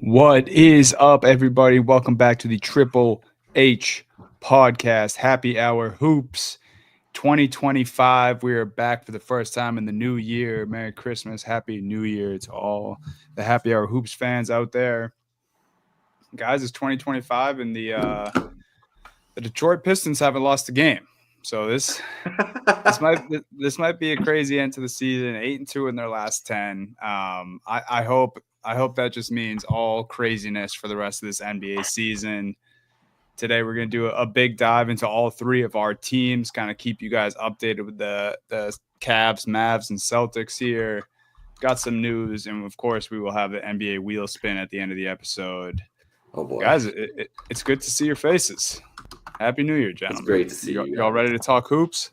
What is up, everybody? Welcome back to the Triple H podcast, Happy Hour Hoops 2025. We are back for the first time in the new year. Merry Christmas, Happy New Year to all the Happy Hour Hoops fans out there. Guys, it's 2025, and the Detroit Pistons haven't lost a game. So this might be a crazy end to the season. 8-2 in their last 10. I hope that just means all craziness for the rest of this NBA season. Today we're going to do a big dive into all three of our teams, kind of keep you guys updated with the Cavs, Mavs, and Celtics here. Got some news, and of course we will have the NBA wheel spin at the end of the episode. Oh boy, guys, it's good to see your faces. Happy New Year, gentlemen. It's great to see you. Y'all ready to talk hoops?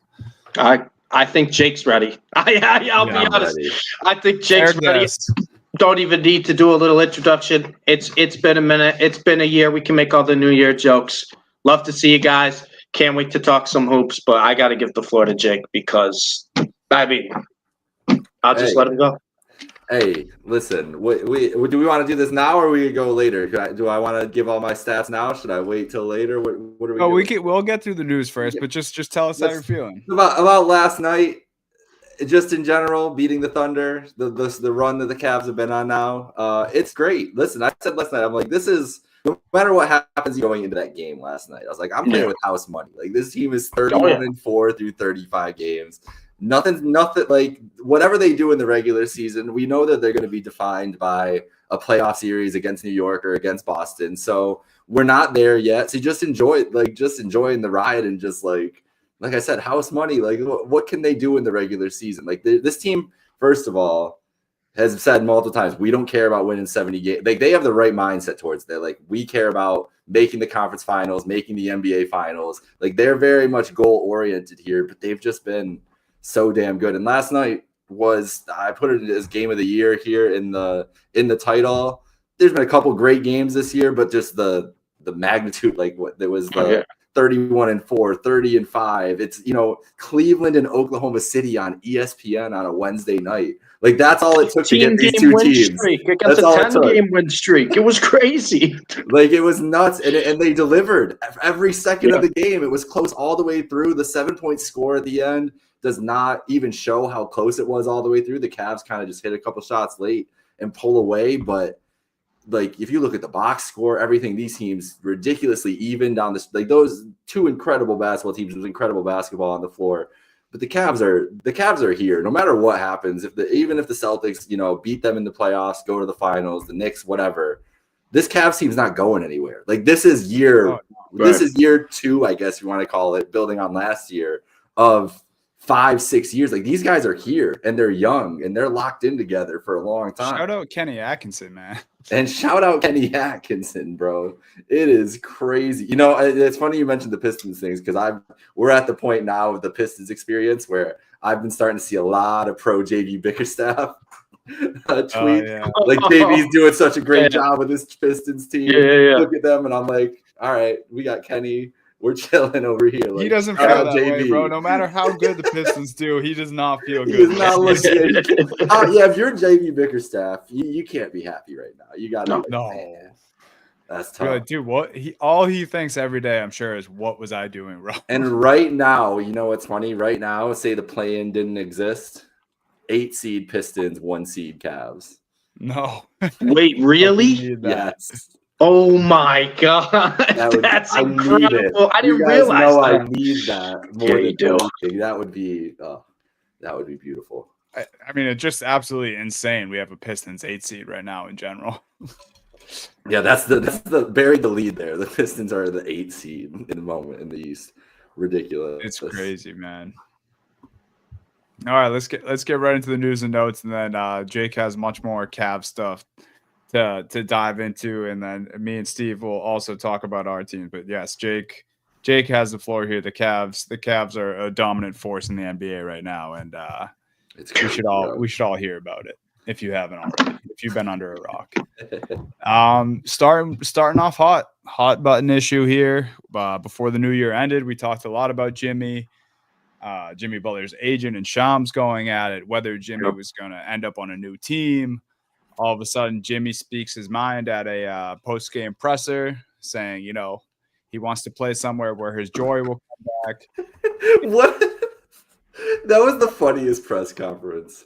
I think Jake's ready. I'll be honest. Ready. I think Jake's ready. Don't even need to do a little introduction. It's been a minute. It's been a year. We can make all the New Year jokes. Love to see you guys. Can't wait to talk some hoops. But I got to give the floor to Jake because, I'll just let him go. Hey, listen. Do we want to do this now or we go later? Do I want to give all my stats now? Should I wait till later? What are we? Oh, we'll get through the news first, but just tell us how you're feeling about last night. Just in general, beating the Thunder, the run that the Cavs have been on now, it's great. Listen, I said last night, I'm like, this is no matter what happens going into that game last night. I was like, I'm playing with house money. Like this team is 31-4 through 35 games. Nothing like whatever they do in the regular season, we know that they're going to be defined by a playoff series against New York or against Boston. So we're not there yet. So just enjoying the ride and just like I said, house money. Like what can they do in the regular season? Like this team, first of all, has said multiple times, we don't care about winning 70 games. Like they have the right mindset towards that. Like we care about making the conference finals, making the NBA finals. Like they're very much goal oriented here, but they've just been so damn good. And last night I put it as game of the year here in the title. There's been a couple great games this year, but just the magnitude, like what there was 31-4, 30-5. It's Cleveland and Oklahoma City on ESPN on a Wednesday night. Like that's all it took to get these two teams. Against a 10-game win streak. It was crazy. Like it was nuts, and they delivered every second of the game. It was close all the way through. The 7-point score at the end does not even show how close it was all the way through. The Cavs kind of just hit a couple shots late and pull away, but like if you look at the box score, everything, these teams ridiculously even down this. Like those two incredible basketball teams with incredible basketball on the floor. But the Cavs are here no matter what happens. Even if the Celtics, beat them in the playoffs, go to the finals, the Knicks, whatever, this Cavs team's not going anywhere. Like this is year 2, I guess you want to call it, building on last year of 5-6 years. Like these guys are here and they're young and they're locked in together for a long time. Shout out Kenny Atkinson, man. And shout out Kenny Atkinson, bro. It is crazy. It's funny you mentioned the Pistons things because we're at the point now of the Pistons experience where I've been starting to see a lot of pro JV Bickerstaff tweets. Like JV's doing such a great job with this Pistons team. Look at them and I'm like, all right, we got Kenny. We're chilling over here. Like, he doesn't feel that way, bro. No matter how good the Pistons do, he does not feel good. He's not looking. If you're JV Bickerstaff, you can't be happy right now. You got to. No. Man, that's tough. Like, dude, all he thinks every day, I'm sure, is what was I doing wrong? And right now, you know what's funny? Right now, say the play-in didn't exist. 8 seed Pistons, 1 seed Cavs. No. Wait, really? Yes. Oh my God, that's incredible! I didn't realize that. I need that more than anything. That would be beautiful. I mean, it's just absolutely insane. We have a Pistons 8 seed right now in general. Yeah, that's the buried the lead there. The Pistons are the 8 seed in the moment in the East. Ridiculous. It's crazy, man. All right, let's get right into the news and notes, and then Jake has much more Cavs stuff to dive into, and then me and Steve will also talk about our team. But yes, Jake has the floor here. The Cavs are a dominant force in the NBA right now, and we should all hear about it if you haven't already. If you've been under a rock. Starting off hot button issue here. Before the new year ended, we talked a lot about Jimmy Butler's agent and Shams going at it, whether Jimmy was going to end up on a new team. all of a sudden Jimmy speaks his mind at a post-game presser saying, he wants to play somewhere where his joy will come back. What? That was the funniest press conference.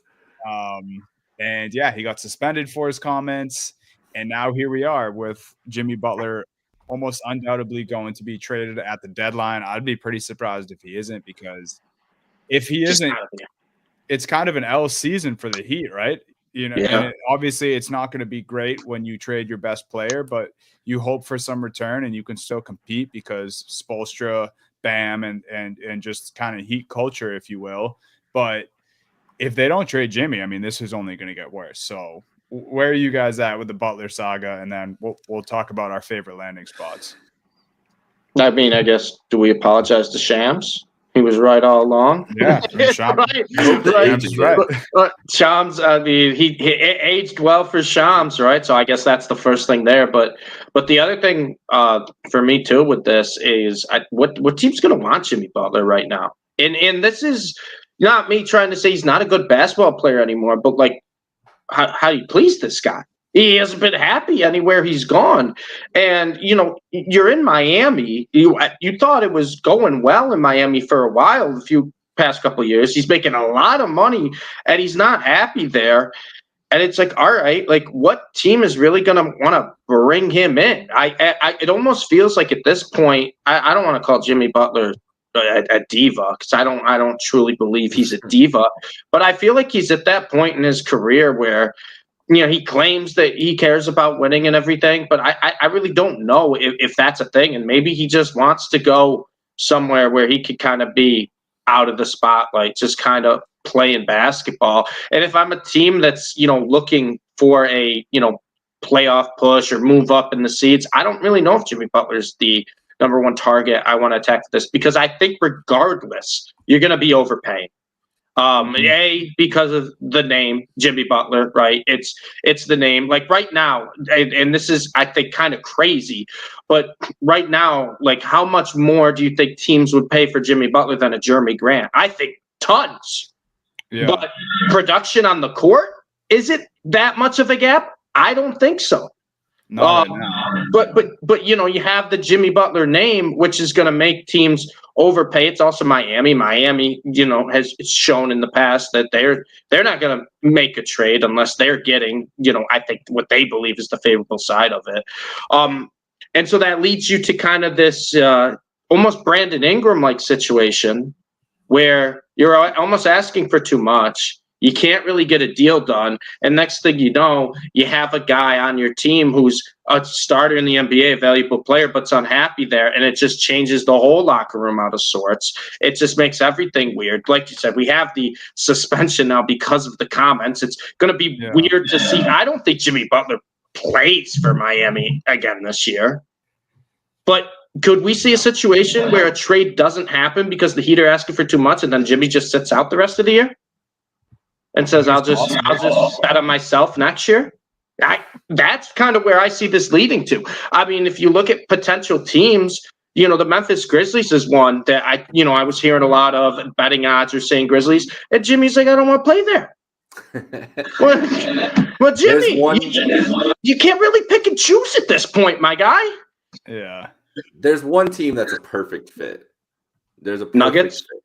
And yeah, he got suspended for his comments. And now here we are with Jimmy Butler almost undoubtedly going to be traded at the deadline. I'd be pretty surprised if he isn't, because if he isn't, it's kind of an L season for the Heat, right? And obviously it's not going to be great when you trade your best player, but you hope for some return and you can still compete because Spoelstra, Bam, and just kind of Heat culture, if you will. But if they don't trade Jimmy, I mean, this is only going to get worse. So where are you guys at with the Butler saga? And then we'll talk about our favorite landing spots. I mean, I guess, do we apologize to Shams? He was right all along. Yeah, Shams, right. Shams, I mean, he aged well for Shams, right? So I guess that's the first thing there. But the other thing for me too with this is what team's going to want Jimmy Butler right now? And this is not me trying to say he's not a good basketball player anymore, but like, how do you please this guy? He hasn't been happy anywhere he's gone. And, you're in Miami. You thought it was going well in Miami for a while, the past couple of years. He's making a lot of money, and he's not happy there. And it's like, all right, like what team is really going to want to bring him in? It almost feels like at this point, I don't want to call Jimmy Butler a diva, because I don't truly believe he's a diva, but I feel like he's at that point in his career where he claims that he cares about winning and everything, but I really don't know if that's a thing. And maybe he just wants to go somewhere where he could kind of be out of the spotlight, just kind of playing basketball. And if I'm a team that's, looking for a, playoff push or move up in the seeds, I don't really know if Jimmy Butler's the number one target I want to attack this, because I think regardless, you're going to be overpaying. Because of the name Jimmy Butler, right? It's the name. Like right now, and this is, I think, kind of crazy, but right now, like how much more do you think teams would pay for Jimmy Butler than a Jeremy Grant? I think tons. Yeah. But production on the court, is it that much of a gap? I don't think so. No. But you have the Jimmy Butler name, which is going to make teams overpay. It's also Miami. Miami, has shown in the past that they're not going to make a trade unless they're getting, I think what they believe is the favorable side of it. And so that leads you to kind of this almost Brandon Ingram-like situation where you're almost asking for too much. You can't really get a deal done. And next thing you know, you have a guy on your team who's a starter in the NBA, a valuable player, but's unhappy there. And it just changes the whole locker room out of sorts. It just makes everything weird. Like you said, we have the suspension now because of the comments. It's going to be weird to see. I don't think Jimmy Butler plays for Miami again this year. But could we see a situation where a trade doesn't happen because the Heat are asking for too much and then Jimmy just sits out the rest of the year? And says, I'll just bet on myself next year. That's kind of where I see this leading to. I mean, if you look at potential teams, the Memphis Grizzlies is one that I was hearing a lot of betting odds are saying Grizzlies, and Jimmy's like, I don't want to play there. well, Jimmy, you can't really pick and choose at this point, my guy. Yeah. There's one team that's a perfect fit. There's a perfect Nuggets. Fit.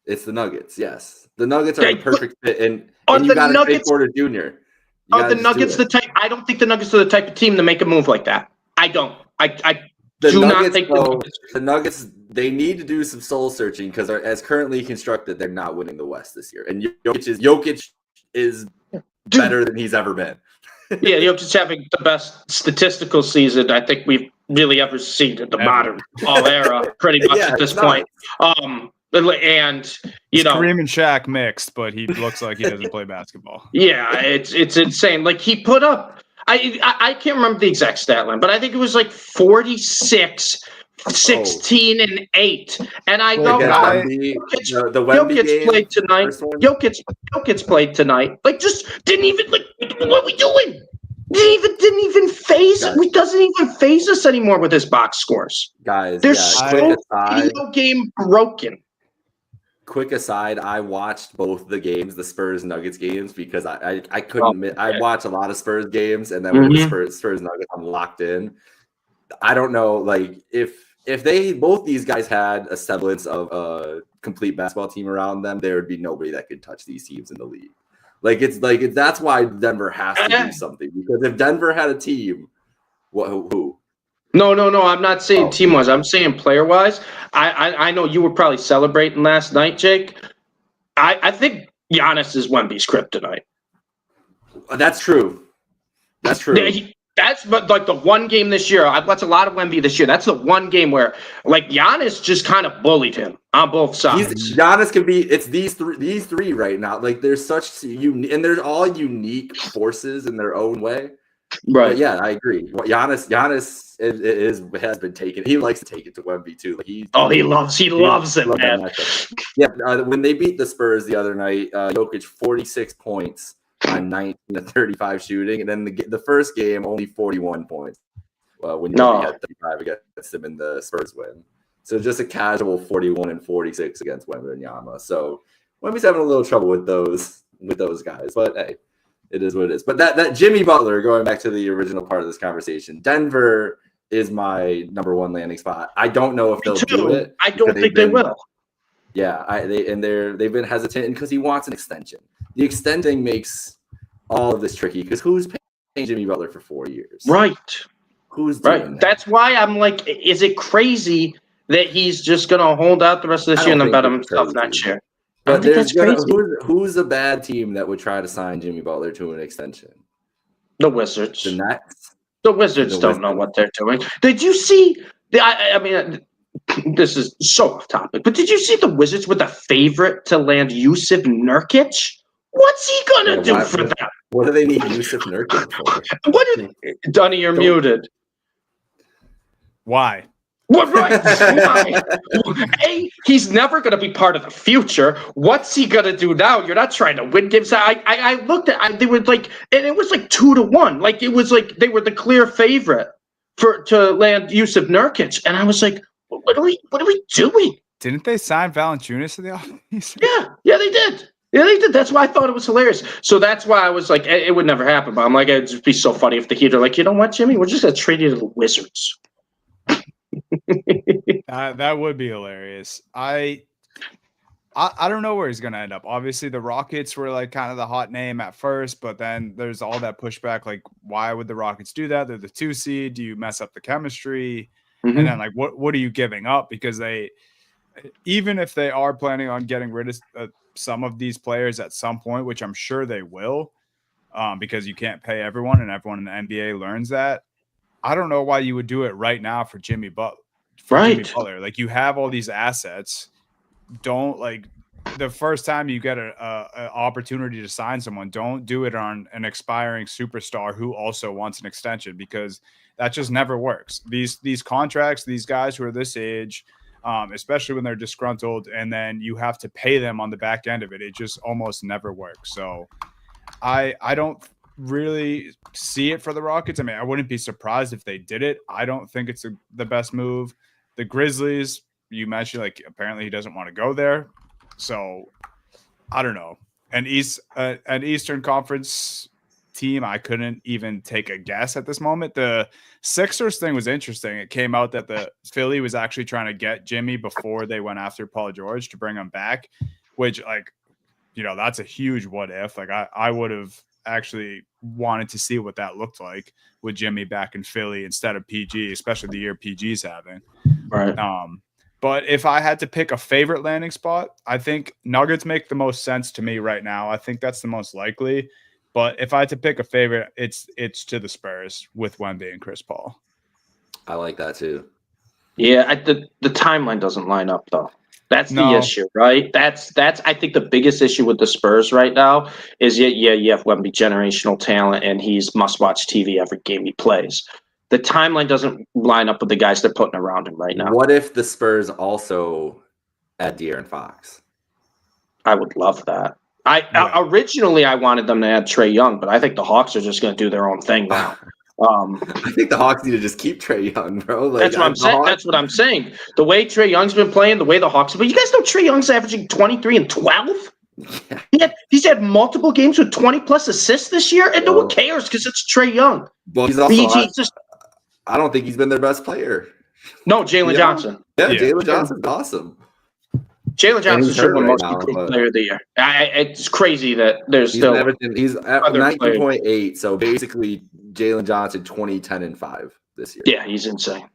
It's the Nuggets, yes. The Nuggets are a perfect fit, and you got to trade Porter Jr. Are the Nuggets the type? I don't think the Nuggets are the type of team to make a move like that. I don't. I do not think the Nuggets. They need to do some soul searching because, as currently constructed, they're not winning the West this year. And Jokic is better than he's ever been. Yeah, Jokic's having the best statistical season I think we've really ever seen in the modern era, pretty much at this point. And Kareem and Shaq mixed, but he looks like he doesn't play basketball. Yeah, it's insane. Like he put up, I can't remember the exact stat line, but I think it was like 46, 16, and 8. And I go, Jokic played tonight. Jokic played tonight. Like just didn't even what are we doing? Didn't even phase it. It doesn't even phase us anymore with his box scores. Guys, they're so video game broken. quick aside, I watched both the games, the Spurs Nuggets games, because I couldn't. I watch a lot of Spurs games, and then when the Spurs Nuggets, I'm locked in. I don't know, like if they both these guys had a semblance of a complete basketball team around them, there would be nobody that could touch these teams in the league. That's why Denver has to do something, because if Denver had a team, who? No. I'm not saying team-wise. I'm saying player-wise. I know you were probably celebrating last night, Jake. I think Giannis is Wemby's kryptonite. That's true. That's true. That's like the one game this year. I've watched a lot of Wemby this year. That's the one game where like Giannis just kind of bullied him on both sides. Giannis can be. It's these three right now. Like there's such and they're all unique forces in their own way. Right. But yeah, I agree. Giannis has been taken. He likes to take it to Wemby too. Like he loves it, man. Yeah, when they beat the Spurs the other night, Jokic 46 points on 19 to 35 shooting, and then the first game only 41 points. When you had 35 against him in the Spurs win. So just a casual 41 and 46 against Wembanyama. So Wemby's having a little trouble with those guys, but hey. It is what it is. But that Jimmy Butler, going back to the original part of this conversation, Denver is my number one landing spot. I don't know if they'll do it. I don't think they will. Yeah, they've been hesitant because he wants an extension. The extending makes all of this tricky because who's paying Jimmy Butler for 4 years? Right. Who's doing that? That's why I'm like, is it crazy that he's just gonna hold out the rest of this year and then bet himself next year? But who's a bad team that would try to sign Jimmy Butler to an extension? The Wizards. The Nets. The Wizards don't know what they're doing. Did you see? I mean, this is so off topic, but did you see the Wizards with a favorite to land Yusuf Nurkic? What's he gonna do for them? What do they need Yusuf Nurkic for? Dunny, you're muted. Why? What, right? A, he's never going to be part of the future. What's he going to do now? You're not trying to win games. I looked at they were like, and it was like 2-1. Like it was like they were the clear favorite to land Yusuf Nurkic, and I was like, what are we doing? Didn't they sign Valanciunas to the offseason? Yeah, they did. Yeah, they did. That's why I thought it was hilarious. So that's why I was like, it would never happen. But I'm like, it'd just be so funny if the Heat are like, you know what, Jimmy, we're just going to trade you to the Wizards. That would be hilarious. I don't know where he's going to end up. Obviously, the Rockets were like kind of the hot name at first, but then there's all that pushback. Like, why would the Rockets do that? They're the 2 seed. Do you mess up the chemistry? Mm-hmm. And then like, what are you giving up? Because even if they are planning on getting rid of some of these players at some point, which I'm sure they will, because you can't pay everyone, and everyone in the NBA learns that. I don't know why you would do it right now for Jimmy Butler. Jimmy Butler. Like, you have all these assets. Don't, like, the first time you get an opportunity to sign someone, don't do it on an expiring superstar who also wants an extension, because that just never works. These contracts, these guys who are this age, especially when they're disgruntled, and then you have to pay them on the back end of it, it just almost never works. So I don't really see it for the Rockets. I mean, I wouldn't be surprised if they did it. I don't think it's the best move. The Grizzlies, you mentioned, like, apparently he doesn't want to go there. So I don't know. An Eastern Conference team, I couldn't even take a guess at this moment. The Sixers thing was interesting. It came out that the Philly was actually trying to get Jimmy before they went after Paul George to bring him back, which, like, that's a huge what if. Like, I would have actually wanted to see what that looked like with Jimmy back in Philly instead of PG, especially the year PG's having. Right. But if I had to pick a favorite landing spot, I think Nuggets make the most sense to me right now. I think that's the most likely. But if I had to pick a favorite, it's to the Spurs with Wemby and Chris Paul. I like that too. Yeah, the timeline doesn't line up though. That's the issue, right? That's I think the biggest issue with the Spurs right now is you have Wemby, generational talent, and he's must-watch TV every game he plays. The timeline doesn't line up with the guys they're putting around him right now. What if the Spurs also add De'Aaron Fox? I would love that. Originally I wanted them to add Trae Young, but I think the Hawks are just going to do their own thing now. I think the Hawks need to just keep Trae Young, bro. Like, That's what I'm saying. That's what I'm saying. The way Trae Young's been playing, the way the Hawks, but you guys know Trae Young's averaging 23 and 12. Yeah. He's had multiple games with 20 plus assists this year, and no one cares because it's Trae Young. Well, he's also. I don't think he's been their best player. No, Jalen Johnson. Yeah, Jalen Johnson's awesome. Jalen Johnson should win most improved player of the year. It's crazy that there's he's still he's at 19.8. So basically, Jalen Johnson 20, 10, and 5 this year. Yeah, he's insane.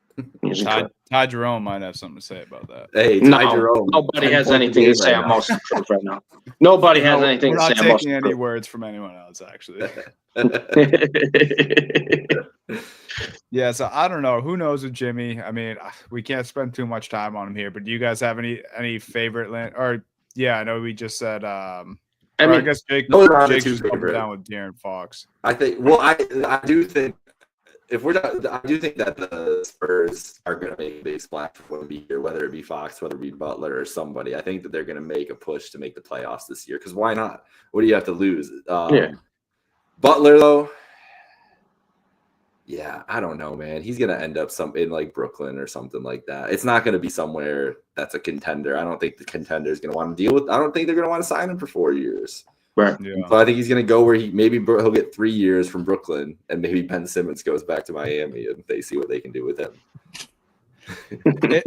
Ty Jerome might have something to say about that. Hey, Ty Jerome. Nobody has anything to say on most improved right now. Nobody has anything to say on most improved. We're not taking any words from anyone else, actually. Yeah, so I don't know. Who knows with Jimmy? I mean, we can't spend too much time on him here, but do you guys have any favorite or I know we just said I guess Jake's down with De'Aaron Fox. I think I do think I do think that the Spurs are going to make a big splash for be here, whether it be Fox, whether it be Butler or somebody. I think that they're going to make a push to make the playoffs this year because why not? What do you have to lose? Butler though. Yeah, I don't know, man. He's going to end up in like Brooklyn or something like that. It's not going to be somewhere that's a contender. I don't think the contender is going to want to deal with. I don't think they're going to want to sign him for 4 years. Right. Yeah. So I think he's going to go where he'll get 3 years from Brooklyn, and maybe Ben Simmons goes back to Miami, and they see what they can do with him. I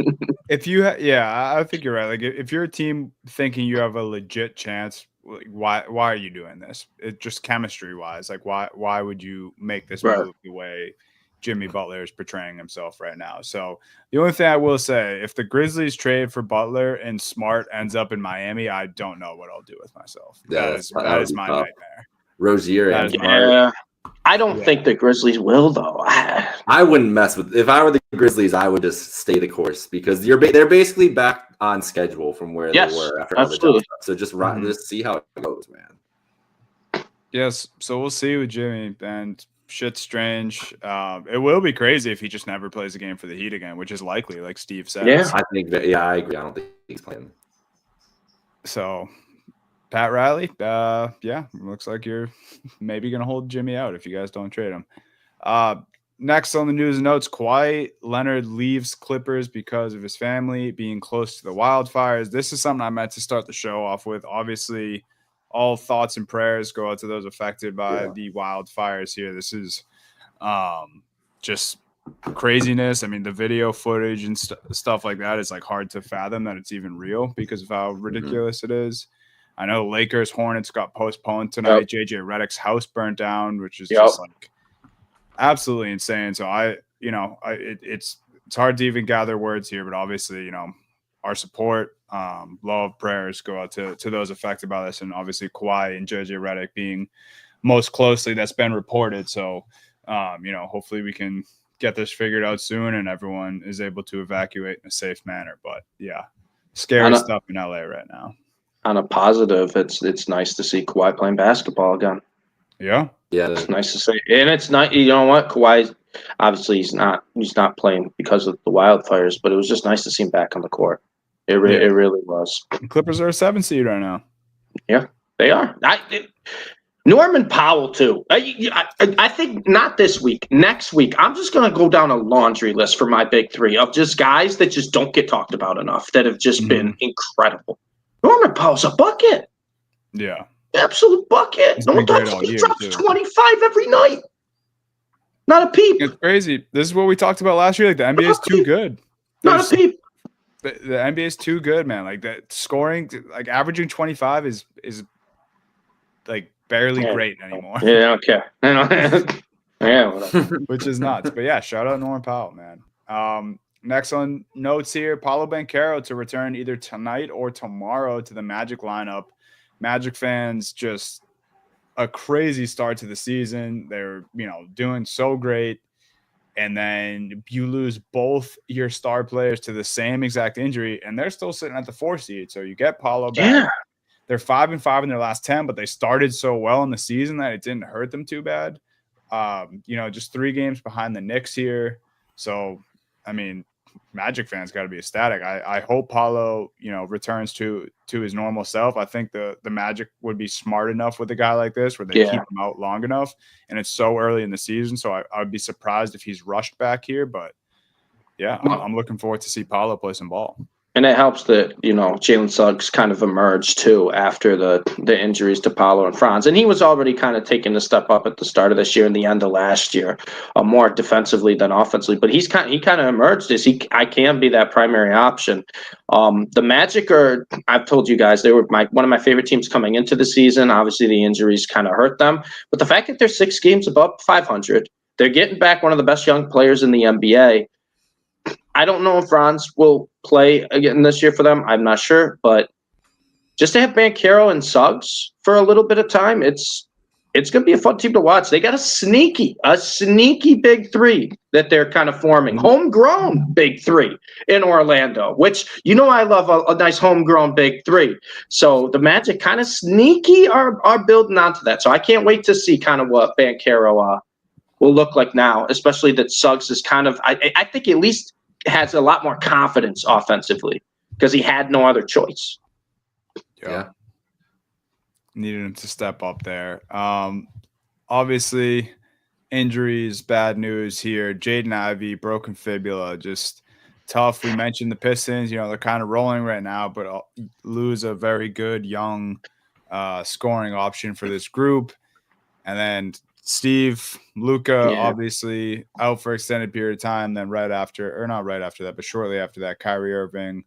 think you're right. Like if you're a team thinking you have a legit chance. Like, why are you doing this? It just chemistry wise, like why would you make this move the way Jimmy Butler is portraying himself right now? So the only thing I will say, if the Grizzlies trade for Butler and Smart ends up in Miami, I don't know what I'll do with myself. That is my nightmare. Rozier, I don't think the Grizzlies will though. I wouldn't mess with. If I were the Grizzlies, I would just stay the course because they're basically back on schedule from where they were after all the stuff. So just see how it goes, man. Yes, so we'll see with Jimmy, and shit's strange. It will be crazy if he just never plays a game for the Heat again, which is likely, like Steve said. Yeah, I think that. Yeah, I agree. I don't think he's playing. So, Pat Riley, looks like you're maybe gonna hold Jimmy out if you guys don't trade him. Next on the news and notes, Kawhi Leonard leaves Clippers because of his family being close to the wildfires. This is something I meant to start the show off with. Obviously, all thoughts and prayers go out to those affected by the wildfires here. This is just craziness. I mean, the video footage and stuff like that is like hard to fathom that it's even real because of how ridiculous it is. I know Lakers Hornets got postponed tonight. JJ Redick's house burnt down, which is just like absolutely insane. So it's hard to even gather words here, but obviously, our support, love, prayers go out to those affected by this, and obviously Kawhi and JJ Redick being most closely that's been reported. So, hopefully we can get this figured out soon and everyone is able to evacuate in a safe manner. But yeah, scary stuff in LA right now. On a positive, it's nice to see Kawhi playing basketball again. Yeah. Yeah, it's nice to see, and it's not. You know what, Kawhi, obviously he's not playing because of the wildfires, but it was just nice to see him back on the court. It really was. The Clippers are a 7 seed right now. Yeah, they are. Norman Powell too. I think not this week. Next week, I'm just gonna go down a laundry list for my big three of just guys that just don't get talked about enough that have just been incredible. Norman Powell's a bucket. Yeah. Absolute bucket. No one talks. He drops 25 every night. Not a peep. It's crazy. This is what we talked about last year. Like the NBA is too good. Not a peep. The NBA is too good, man. Like that scoring, like averaging 25 is like barely great anymore. Yeah, okay. Yeah, whatever. Which is nuts. But yeah, shout out Norman Powell, man. Next on notes here, Paolo Banchero to return either tonight or tomorrow to the Magic lineup. Magic fans, just a crazy start to the season. They're, doing so great. And then you lose both your star players to the same exact injury, and they're still sitting at the 4 seed. So you get Paolo back. Yeah. They're 5-5 in their last 10, but they started so well in the season that it didn't hurt them too bad. Just 3 games behind the Knicks here. So, I mean, Magic fans got to be ecstatic. I hope Paolo, returns to his normal self. I think the Magic would be smart enough with a guy like this where they keep him out long enough, and it's so early in the season. So I would be surprised if he's rushed back here. But yeah, I'm looking forward to see Paolo play some ball. And it helps that, Jalen Suggs kind of emerged too after the injuries to Paolo and Franz. And he was already kind of taking a step up at the start of this year and the end of last year, more defensively than offensively. But he kind of emerged as I can be that primary option. The Magic I've told you guys, they were one of my favorite teams coming into the season. Obviously, the injuries kind of hurt them. But the fact that they're 6 games above 500, they're getting back one of the best young players in the NBA. I don't know if Franz will play again this year for them. I'm not sure, but just to have Banchero and Suggs for a little bit of time, it's going to be a fun team to watch. They got a sneaky big three that they're kind of forming, homegrown big three in Orlando, which I love a nice homegrown big three. So the Magic kind of sneaky are building onto that. So I can't wait to see kind of what Banchero will look like now, especially that Suggs is kind of, I think at least has a lot more confidence offensively because he had no other choice. Yeah. Needed him to step up there. Obviously, injuries, bad news here. Jaden Ivey, broken fibula, just tough. We mentioned the Pistons. They're kind of rolling right now, but lose a very good young scoring option for this group. And then Steve, Luka, obviously out for extended period of time. Then not right after that, but shortly after that, Kyrie Irving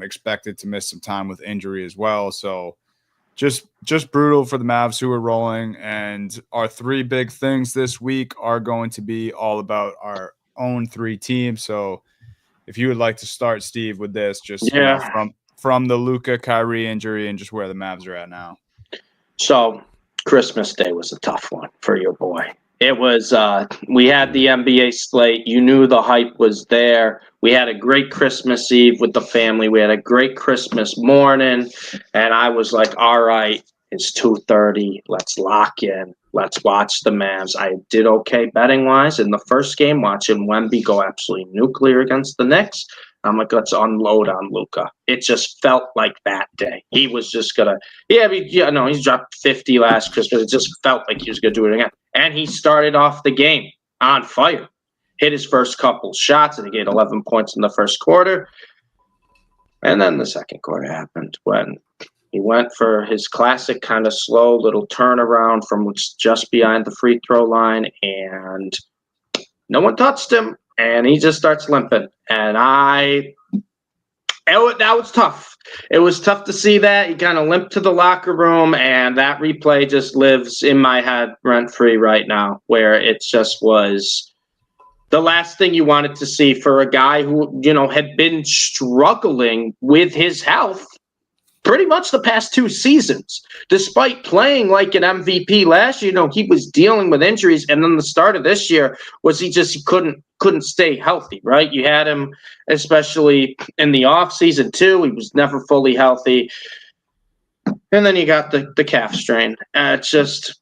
expected to miss some time with injury as well. So just brutal for the Mavs who are rolling. And our 3 big things this week are going to be all about our own 3 teams. So if you would like to start, Steve, with this, just from the Luka Kyrie injury and just where the Mavs are at now. So Christmas Day was a tough one for your boy. It was, we had the NBA slate. You knew the hype was there. We had a great Christmas Eve with the family. We had a great Christmas morning. And I was like, all right, it's 2:30. Let's lock in. Let's watch the Mavs. I did okay betting-wise in the first game, watching Wemby go absolutely nuclear against the Knicks. I'm like, let's unload on Luka. It just felt like that day. He was just going to – he's dropped 50 last Christmas. It just felt like he was going to do it again. And he started off the game on fire. Hit his first couple shots, and he get 11 points in the first quarter. And then the second quarter happened when he went for his classic kind of slow little turnaround from just behind the free throw line, and no one touched him. And he just starts limping. And that was tough. It was tough to see that. He kind of limped to the locker room, and that replay just lives in my head rent-free right now, where it just was the last thing you wanted to see for a guy who, had been struggling with his health pretty much the past 2 seasons. Despite playing like an MVP last year, he was dealing with injuries, and then the start of this year was he couldn't stay healthy, right? You had him, especially in the offseason too. He was never fully healthy. And then you got the calf strain. It's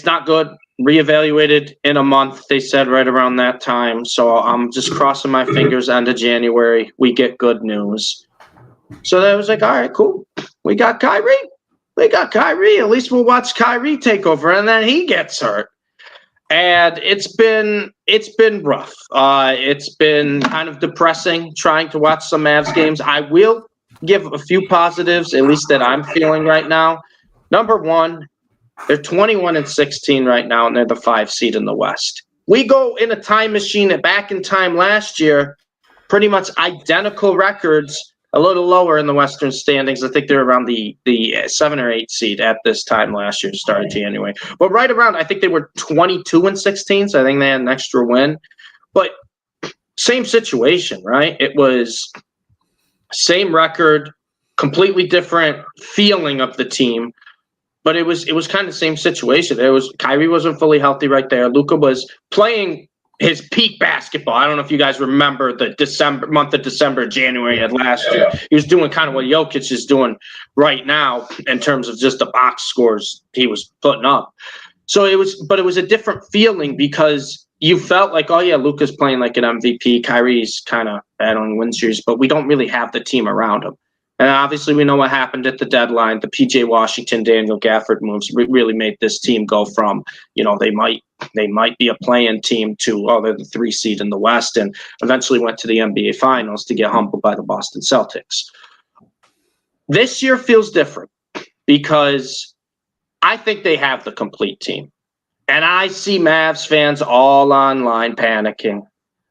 not good. Reevaluated in a month, they said right around that time. So I'm just crossing my fingers end of January. We get good news. So that was like, all right, cool. We got Kyrie. At least we'll watch Kyrie take over, and then he gets hurt. And it's been rough. It's been kind of depressing trying to watch some Mavs games. I will give a few positives, at least that I'm feeling right now. Number one, they're 21-16 right now, and they're the 5 seed in the West. We go in a time machine back in time last year, pretty much identical records. A little lower in the Western standings. I think they're around the 7 or 8 seed at this time last year, started January. But right around, I think they were 22-16, so I think they had an extra win. But same situation, right? It was same record, completely different feeling of the team. But it was kind of the same situation. Kyrie wasn't fully healthy right there. Luka was playing his peak basketball. I don't know if you guys remember the month of December, January of last year. He was doing kind of what Jokic is doing right now in terms of just the box scores he was putting up. So it was a different feeling because you felt like, oh yeah, Luka's playing like an MVP. Kyrie's kind of battling win series, but we don't really have the team around him. And obviously, we know what happened at the deadline. The PJ Washington, Daniel Gafford moves really made this team go from, they might be a play-in team to, they're the 3 seed in the West, and eventually went to the NBA Finals to get humbled by the Boston Celtics. This year feels different because I think they have the complete team. And I see Mavs fans all online panicking.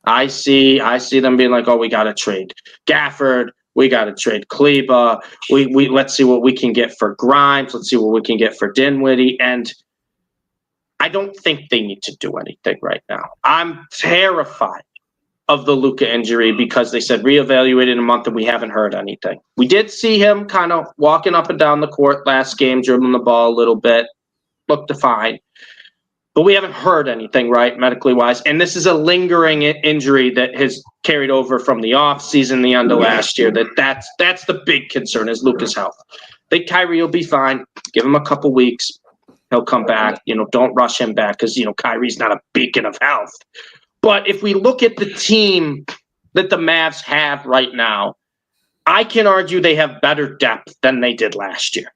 I see them being like, oh, we got to trade Gafford. We got to trade Kleba. We let's see what we can get for Grimes. Let's see what we can get for Dinwiddie. And I don't think they need to do anything right now. I'm terrified of the Luka injury because they said reevaluate in a month and we haven't heard anything. We did see him kind of walking up and down the court last game, dribbling the ball a little bit, looked fine. But we haven't heard anything, right, medically wise. And this is a lingering injury that has carried over from the offseason, the end of last year. That's the big concern is Luka's health. I think Kyrie will be fine. Give him a couple weeks. He'll come back. Don't rush him back because, Kyrie's not a beacon of health. But if we look at the team that the Mavs have right now, I can argue they have better depth than they did last year.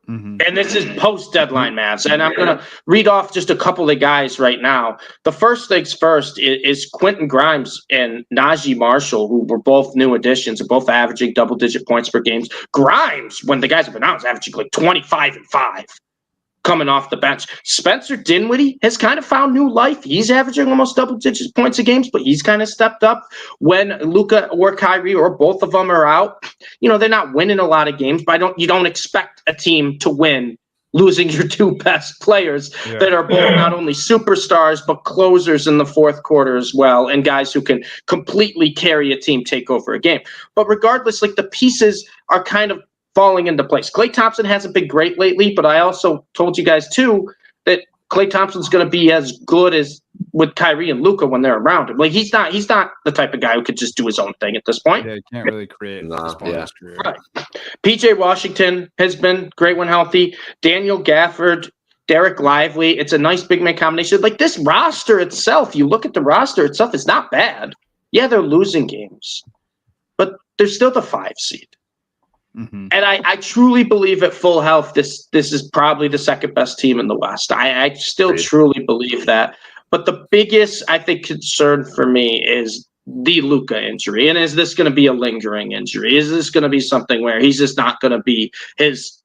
Mm-hmm. And this is post-deadline Mavs. And I'm going to read off just a couple of guys right now. The first things first is Quentin Grimes and Najee Marshall, who were both new additions, are both averaging double-digit points per game. Grimes, when the guys have been out, is averaging like 25 and 5 coming off the bench. Spencer Dinwiddie has kind of found new life. He's averaging almost double-digit points a game, but he's kind of stepped up when Luka or Kyrie or both of them are out. They're not winning a lot of games, but you don't expect a team to win losing your 2 best players that are both not only superstars, but closers in the fourth quarter as well, and guys who can completely carry a team, take over a game. But regardless, like the pieces are kind of falling into place. Klay Thompson hasn't been great lately, but I also told you guys too that Klay Thompson's going to be as good as with Kyrie and Luka when they're around him. Like he's not the type of guy who could just do his own thing at this point. Yeah, he can't really create his career. Right. PJ Washington has been great when healthy. Daniel Gafford, Derek Lively. It's a nice big man combination. Like this roster itself, you look at the roster itself, it's not bad. Yeah, they're losing games, but they're still the 5 seed. Mm-hmm. And I truly believe at full health, this is probably the second best team in the West. I still truly believe that. But the biggest, I think, concern for me is the Luka injury. And is this going to be a lingering injury? Is this going to be something where he's just not going to be his,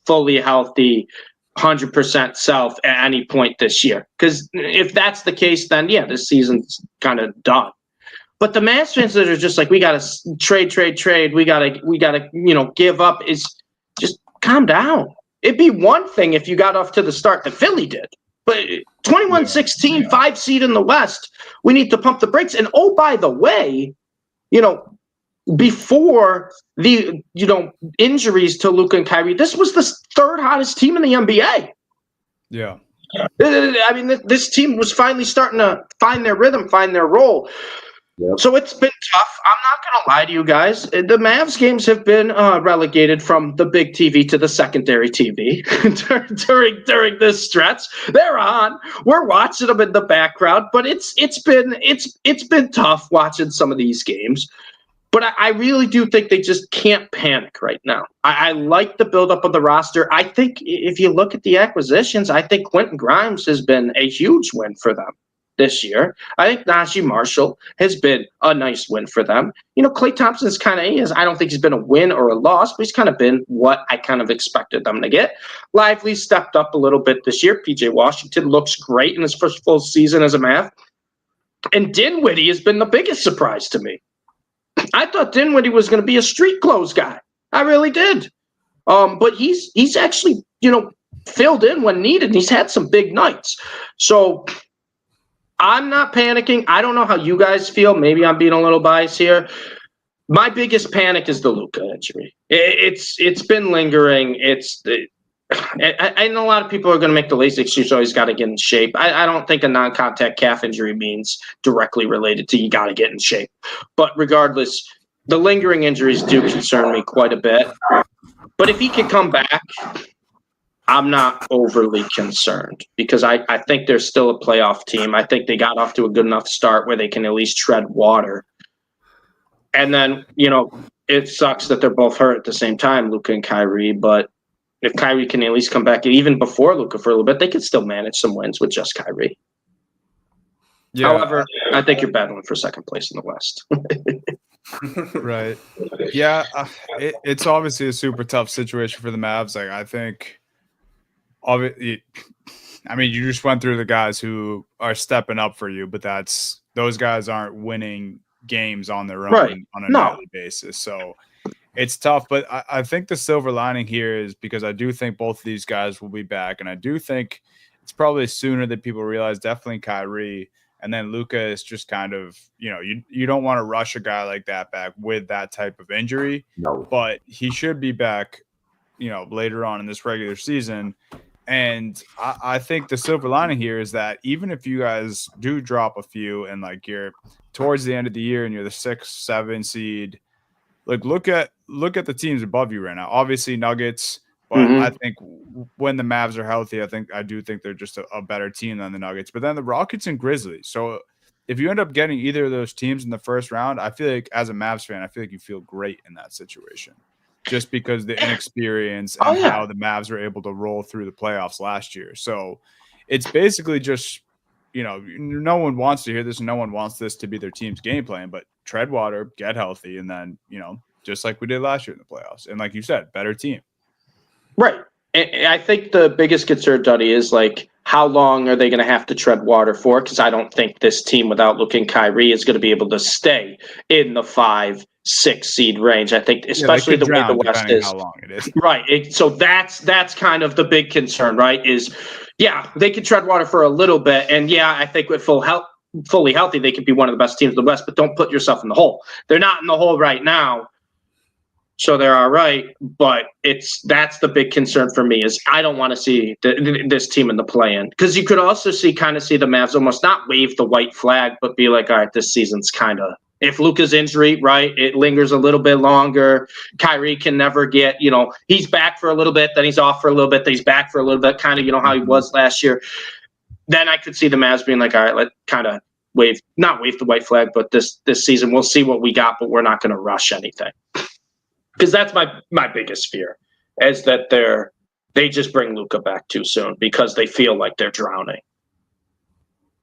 fully healthy, 100% self at any point this year? Because if that's the case, then, this season's kind of done. But the Mavs fans that are just like, we got to trade. We got to, give up is just calm down. It'd be one thing if you got off to the start that Philly did. But 21-16, 5 seed in the West, we need to pump the brakes. And oh, by the way, before the, injuries to Luka and Kyrie, this was the 3rd hottest team in the NBA. Yeah. I mean, this team was finally starting to find their rhythm, find their role. Yep. So it's been tough. I'm not going to lie to you guys. The Mavs games have been relegated from the big TV to the secondary TV during this stretch. They're on. We're watching them in the background, but it's been tough watching some of these games. But I really do think they just can't panic right now. I like the buildup of the roster. I think if you look at the acquisitions, I think Quentin Grimes has been a huge win for them this year. I think Najee Marshall has been a nice win for them. Klay Thompson's I don't think he's been a win or a loss, but he's kind of been what I kind of expected them to get. Lively stepped up a little bit this year. PJ Washington looks great in his first full season as a Mav. And Dinwiddie has been the biggest surprise to me. I thought Dinwiddie was going to be a street clothes guy. I really did. But he's actually, filled in when needed. And he's had some big nights. So I'm not panicking. I don't know how you guys feel. Maybe I'm being a little biased here. My biggest panic is the Luka injury. It's been lingering. I know a lot of people are going to make the lazy excuse, oh, he's got to get in shape. I don't think a non-contact calf injury means directly related to you got to get in shape. But regardless, the lingering injuries do concern me quite a bit. But if he can come back, I'm not overly concerned because I think they're still a playoff team. I think they got off to a good enough start where they can at least tread water. And then, it sucks that they're both hurt at the same time, Luka and Kyrie. But if Kyrie can at least come back, even before Luka for a little bit, they can still manage some wins with just Kyrie. Yeah. However, I think you're battling for second place in the West. Right. Yeah, it's obviously a super tough situation for the Mavs. Like, I think, obviously, you just went through the guys who are stepping up for you, but those guys aren't winning games on their own on a nightly basis. So it's tough, but I think the silver lining here is because I do think both of these guys will be back, and I do think it's probably sooner than people realize. Definitely Kyrie. And then Luka is just kind of, you don't want to rush a guy like that back with that type of injury. No. But he should be back, later on in this regular season. And I think the silver lining here is that even if you guys do drop a few and like you're towards the end of the year and you're the 6, 7 seed, like look at the teams above you right now. Obviously Nuggets. But I think when the Mavs are healthy, I do think they're just a better team than the Nuggets. But then the Rockets and Grizzlies. So if you end up getting either of those teams in the first round, I feel like as a Mavs fan, I feel like you feel great in that situation. Just because the inexperience and how the Mavs were able to roll through the playoffs last year. So it's basically just, no one wants to hear this and no one wants this to be their team's game plan. But tread water, get healthy, and then, just like we did last year in the playoffs. And like you said, better team. Right. And I think the biggest concern, Duddy, is like how long are they going to have to tread water for? Because I don't think this team without Luka and Kyrie is going to be able to stay in the 5-6 seed range. I think especially the way the West is. How long it is. Right. So that's kind of the big concern, right? Is they can tread water for a little bit. And I think with fully healthy, they could be one of the best teams in the West, but don't put yourself in the hole. They're not in the hole right now. So they're all right, but that's the big concern for me is I don't want to see this team in the play-in because you could also see the Mavs almost not wave the white flag, but be like, all right, this season's kind of if Luka's injury, right, it lingers a little bit longer. Kyrie can never get, he's back for a little bit, then he's off for a little bit, then he's back for a little bit, kind of, how he was last year. Then I could see the Mavs being like, all right, let's kind of not wave the white flag, but this season we'll see what we got, but we're not going to rush anything. Because that's my biggest fear, is that they just bring Luka back too soon because they feel like they're drowning.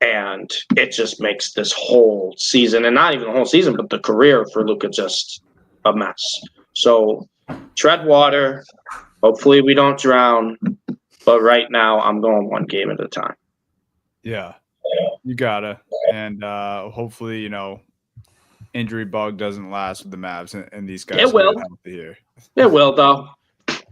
And it just makes this whole season, and not even the whole season, but the career for Luka just a mess. So tread water. Hopefully we don't drown. But right now I'm going one game at a time. Yeah, you gotta. And hopefully, injury bug doesn't last with the Mavs and these guys. It will. Here. It will, though.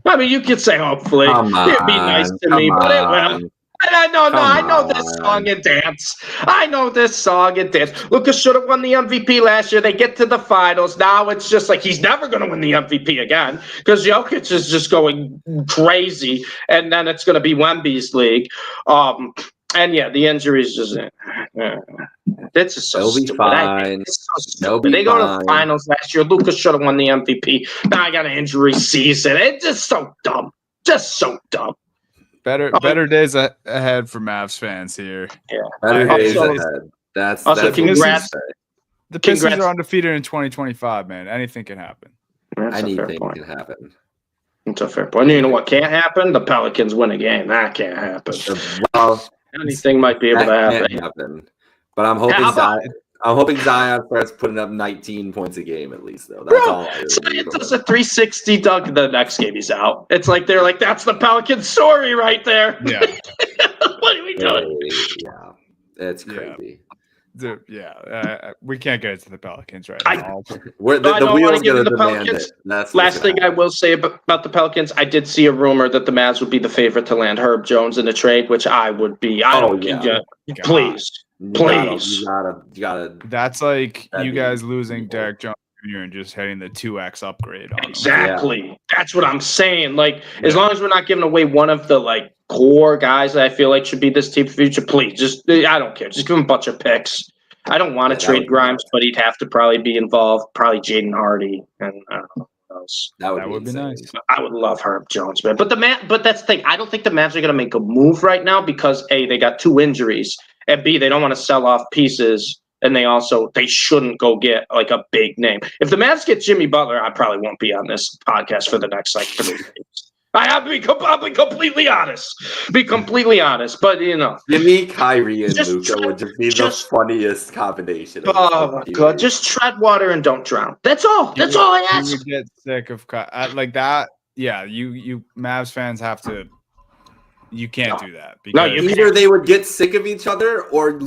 I mean, you could say hopefully. It'd be nice to me, but it will. I know this song and dance. I know this song and dance. Luka should have won the MVP last year. They get to the finals. Now it's just like he's never going to win the MVP again because Jokic is just going crazy, and then it's going to be Wemby's league. And the injuries just that's just so They'll be stupid. fine. They go to the finals last year. Lucas should have won the MVP. Now I got an injury season. It's just so dumb. Just so dumb. Better days ahead for Mavs fans here. Yeah, better days ahead. That's congrats. The Pistons are undefeated in 2025, man. Anything can happen. Anything can happen. It's a fair point. You know what can't happen? The Pelicans win a game. That can't happen. Well, anything might be able to happen. But I'm hoping Zion starts putting up 19 points a game at least, though. That's all. Zion does a 360 dunk the next game he's out. It's like they're like, that's the Pelicans story right there. Yeah. What are we doing? Yeah, it's crazy. We can't get into the Pelicans right now. The wheel's going to demand it. Last thing I will say about the Pelicans, I did see a rumor that the Mavs would be the favorite to land Herb Jones in a trade, which I would be. Please. You gotta. That's like you guys losing Derek Jones Jr. and just hitting the 2x upgrade on him. Exactly. Yeah. That's what I'm saying. Like, as long as we're not giving away one of the core guys that I feel like should be this team's future, please I don't care. Just give him a bunch of picks. I don't want to trade Grimes, but he'd have to probably be involved. Probably Jaden Hardy and I don't know. Jones. That That would be insane. nice. I would love Herb Jones, man. But that's the thing. I don't think the Mavs are going to make a move right now because A, they got 2 injuries, and B, they don't want to sell off pieces, and they shouldn't go get like a big name. If the Mavs get Jimmy Butler, I probably won't be on this podcast for the next 3 days. I'll be completely honest. But Jimmy, Kyrie, and Luka would just be the funniest combination. Oh my God! Just tread water and don't drown. That's all. That's all I ask. You would get sick of like that. Yeah, you Mavs fans have to. You can't do that because either they would get sick of each other, or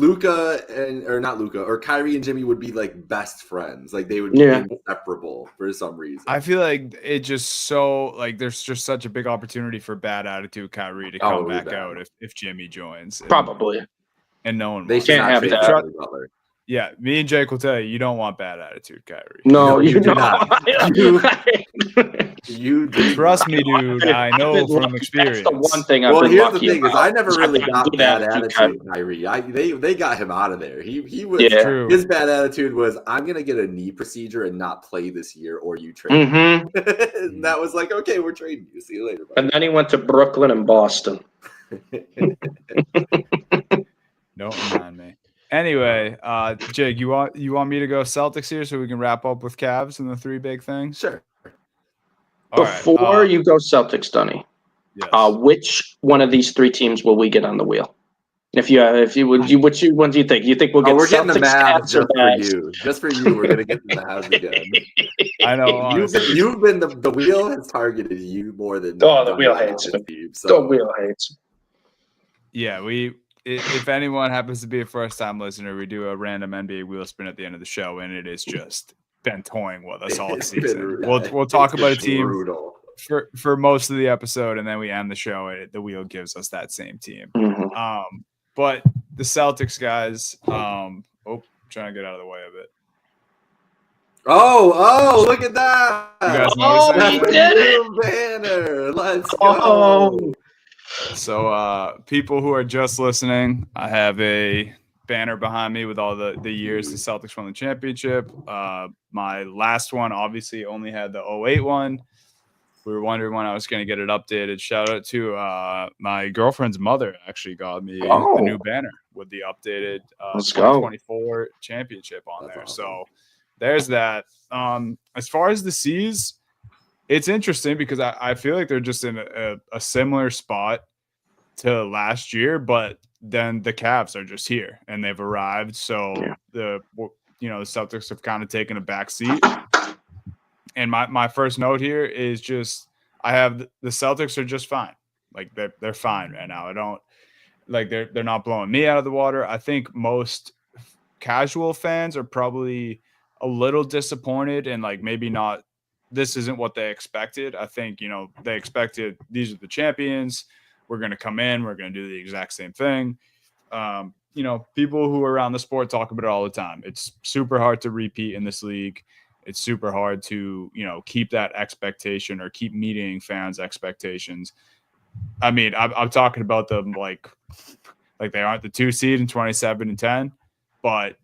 Kyrie and Jimmy would be like best friends. Like they would be inseparable for some reason. I feel like it just so like there's just such a big opportunity for bad attitude Kyrie to come back out if Jimmy joins. Probably. And no one they can't have that. Yeah, me and Jake will tell you don't want bad attitude, Kyrie. No, you do not. You trust me, dude. I know from experience. That's the one thing I've been here's the thing about. Is I never really got bad attitude, Kyrie. They got him out of there. He was his bad attitude was I'm gonna get a knee procedure and not play this year, or you trade. And that was like, okay, we're trading you. See you later. Buddy. And then he went to Brooklyn and Boston. Don't remind me. Anyway, Jake, you want me to go Celtics here so we can wrap up with Cavs and the 3 big things? Sure. Before you go Celtics, Dunny, yes. Which one of these 3 teams will we get on the wheel? Which one do you think? You think we'll get? We're Celtics, getting the Mavs just for you. Just for you, we're gonna get the Mavs again. I know. You've been the wheel has targeted you more than. The wheel hates me. The wheel hates. Yeah, if anyone happens to be a first-time listener, we do a random NBA wheel spin at the end of the show, and it is just been toying with us all season. We'll talk about a team for most of the episode, and then we end the show. The wheel gives us that same team. Mm-hmm. But the Celtics guys, trying to get out of the way of it. Oh, look at that! You guys notice he did it! Banner. Let's go. So, people who are just listening, I have a banner behind me with all the years the Celtics won the championship. My last one obviously only had the 08 one. We were wondering when I was going to get it updated. Shout out to my girlfriend's mother actually got me the new banner with the updated 2024 championship on there. So there's that. As far as the C's, it's interesting because I feel like they're just in a similar spot to last year, but then the Cavs are just here and they've arrived. So the Celtics have kind of taken a back seat. And my first note here is just I have the Celtics are just fine. Like they're fine right now. I don't like they're not blowing me out of the water. I think most casual fans are probably a little disappointed and like maybe not. This isn't what they expected. I think, they expected these are the champions. We're going to come in. We're going to do the exact same thing. People who are around the sport talk about it all the time. It's super hard to repeat in this league. It's super hard to, keep that expectation or keep meeting fans' expectations. I mean, I'm talking about them like they aren't the 2 seed in 27 and 10, but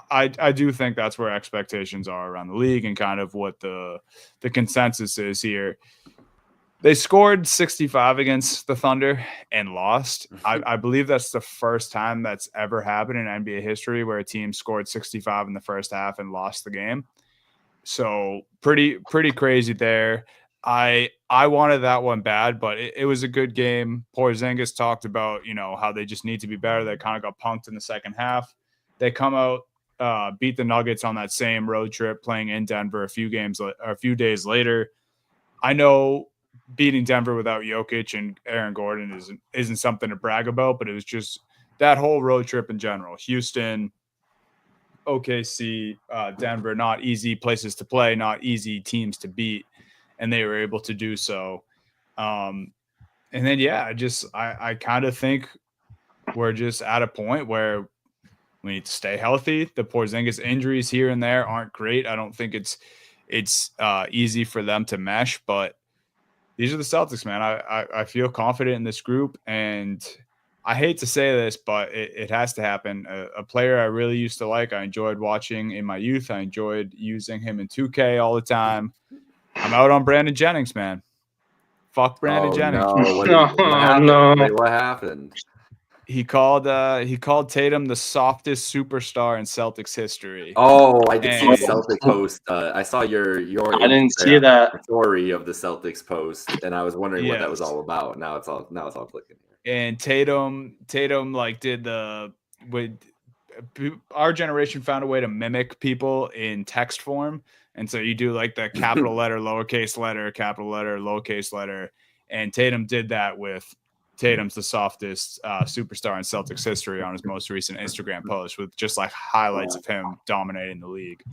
I do think that's where expectations are around the league and kind of what the consensus is here. They scored 65 against the Thunder and lost. I believe that's the first time that's ever happened in NBA history where a team scored 65 in the first half and lost the game. So pretty crazy there. I wanted that one bad, but it was a good game. Porzingis talked about, how they just need to be better. They kind of got punked in the second half. They come out, beat the Nuggets on that same road trip, playing in Denver a few days later. I know beating Denver without Jokic and Aaron Gordon isn't something to brag about, but it was just that whole road trip in general. Houston, OKC, Denver, not easy places to play, not easy teams to beat, and they were able to do so. And then, I kind of think we're just at a point where we need to stay healthy. The Porzingis injuries here and there aren't great. I don't think it's easy for them to mesh, but these are the Celtics, man. I feel confident in this group, and I hate to say this, but it has to happen. A player I really used to like, I enjoyed watching in my youth. I enjoyed using him in 2K all the time. I'm out on Brandon Jennings, man. Fuck Brandon Jennings. No. What happened? No. Wait, what happened? He called Tatum the softest superstar in Celtics history. Oh, I did see the Celtics post. I saw your I didn't see that story of the Celtics post, and I was wondering what that was all about. Now it's all clicking here. And Tatum like did our generation found a way to mimic people in text form, and so you do like the capital letter, lowercase letter, capital letter, lowercase letter, and Tatum did that with Tatum's the softest superstar in Celtics history on his most recent Instagram post with just like highlights of him dominating the league.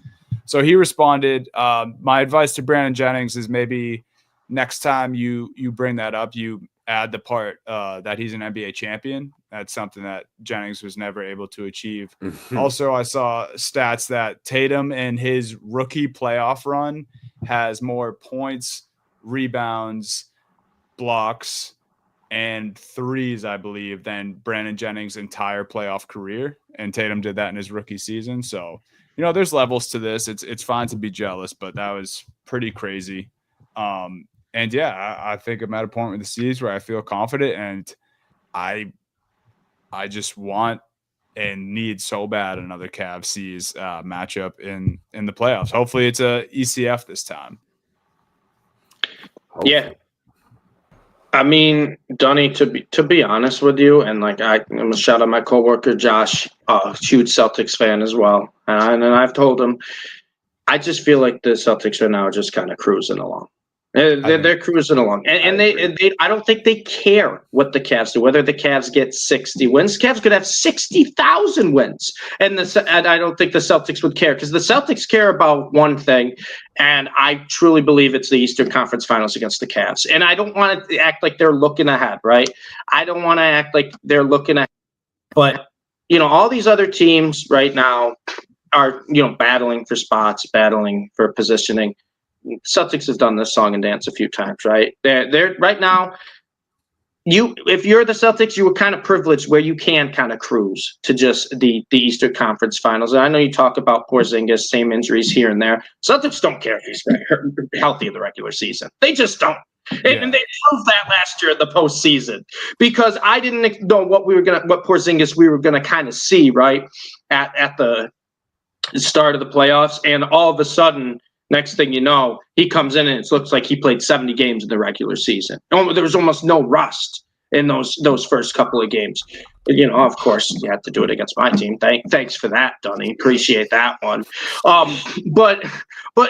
So he responded, my advice to Brandon Jennings is maybe next time you bring that up, you add the part that he's an NBA champion. That's something that Jennings was never able to achieve. Also, I saw stats that Tatum in his rookie playoff run has more points, rebounds, blocks, and threes, I believe, than Brandon Jennings' entire playoff career. And Tatum did that in his rookie season. So, there's levels to this. It's fine to be jealous, but that was pretty crazy. And yeah, I think I'm at a point with the series where I feel confident, and I just want and need so bad another Cavs C's matchup in the playoffs. Hopefully it's a ECF this time. Hopefully. Yeah. I mean, Dunny, to be honest with you, and like I'm gonna shout out my coworker Josh, a huge Celtics fan as well, and I've told him, I just feel like the Celtics right now are just kind of cruising along. They're cruising along, and they I don't think they care what the Cavs do. Whether the Cavs get 60 wins, Cavs could have 60,000 wins, and I don't think the Celtics would care, because the Celtics care about one thing, and I truly believe it's the Eastern Conference Finals against the Cavs. And I don't want to act like they're looking ahead, right? I don't want to act like they're looking ahead, but all these other teams right now are battling for spots, battling for positioning. Celtics has done this song and dance a few times, right? They're right now. If you're the Celtics, you were kind of privileged where you can kind of cruise to just the Eastern Conference Finals. And I know you talk about Porzingis, same injuries here and there. Celtics don't care if he's healthy in the regular season. They just don't. And they proved that last year in the postseason, because I didn't know what Porzingis we were gonna kind of see right at the start of the playoffs, and all of a sudden, next thing you know, he comes in and it looks like he played 70 games in the regular season. There was almost no rust in those first couple of games. Of course, you had to do it against my team. Thanks for that, Dunny. Appreciate that one. But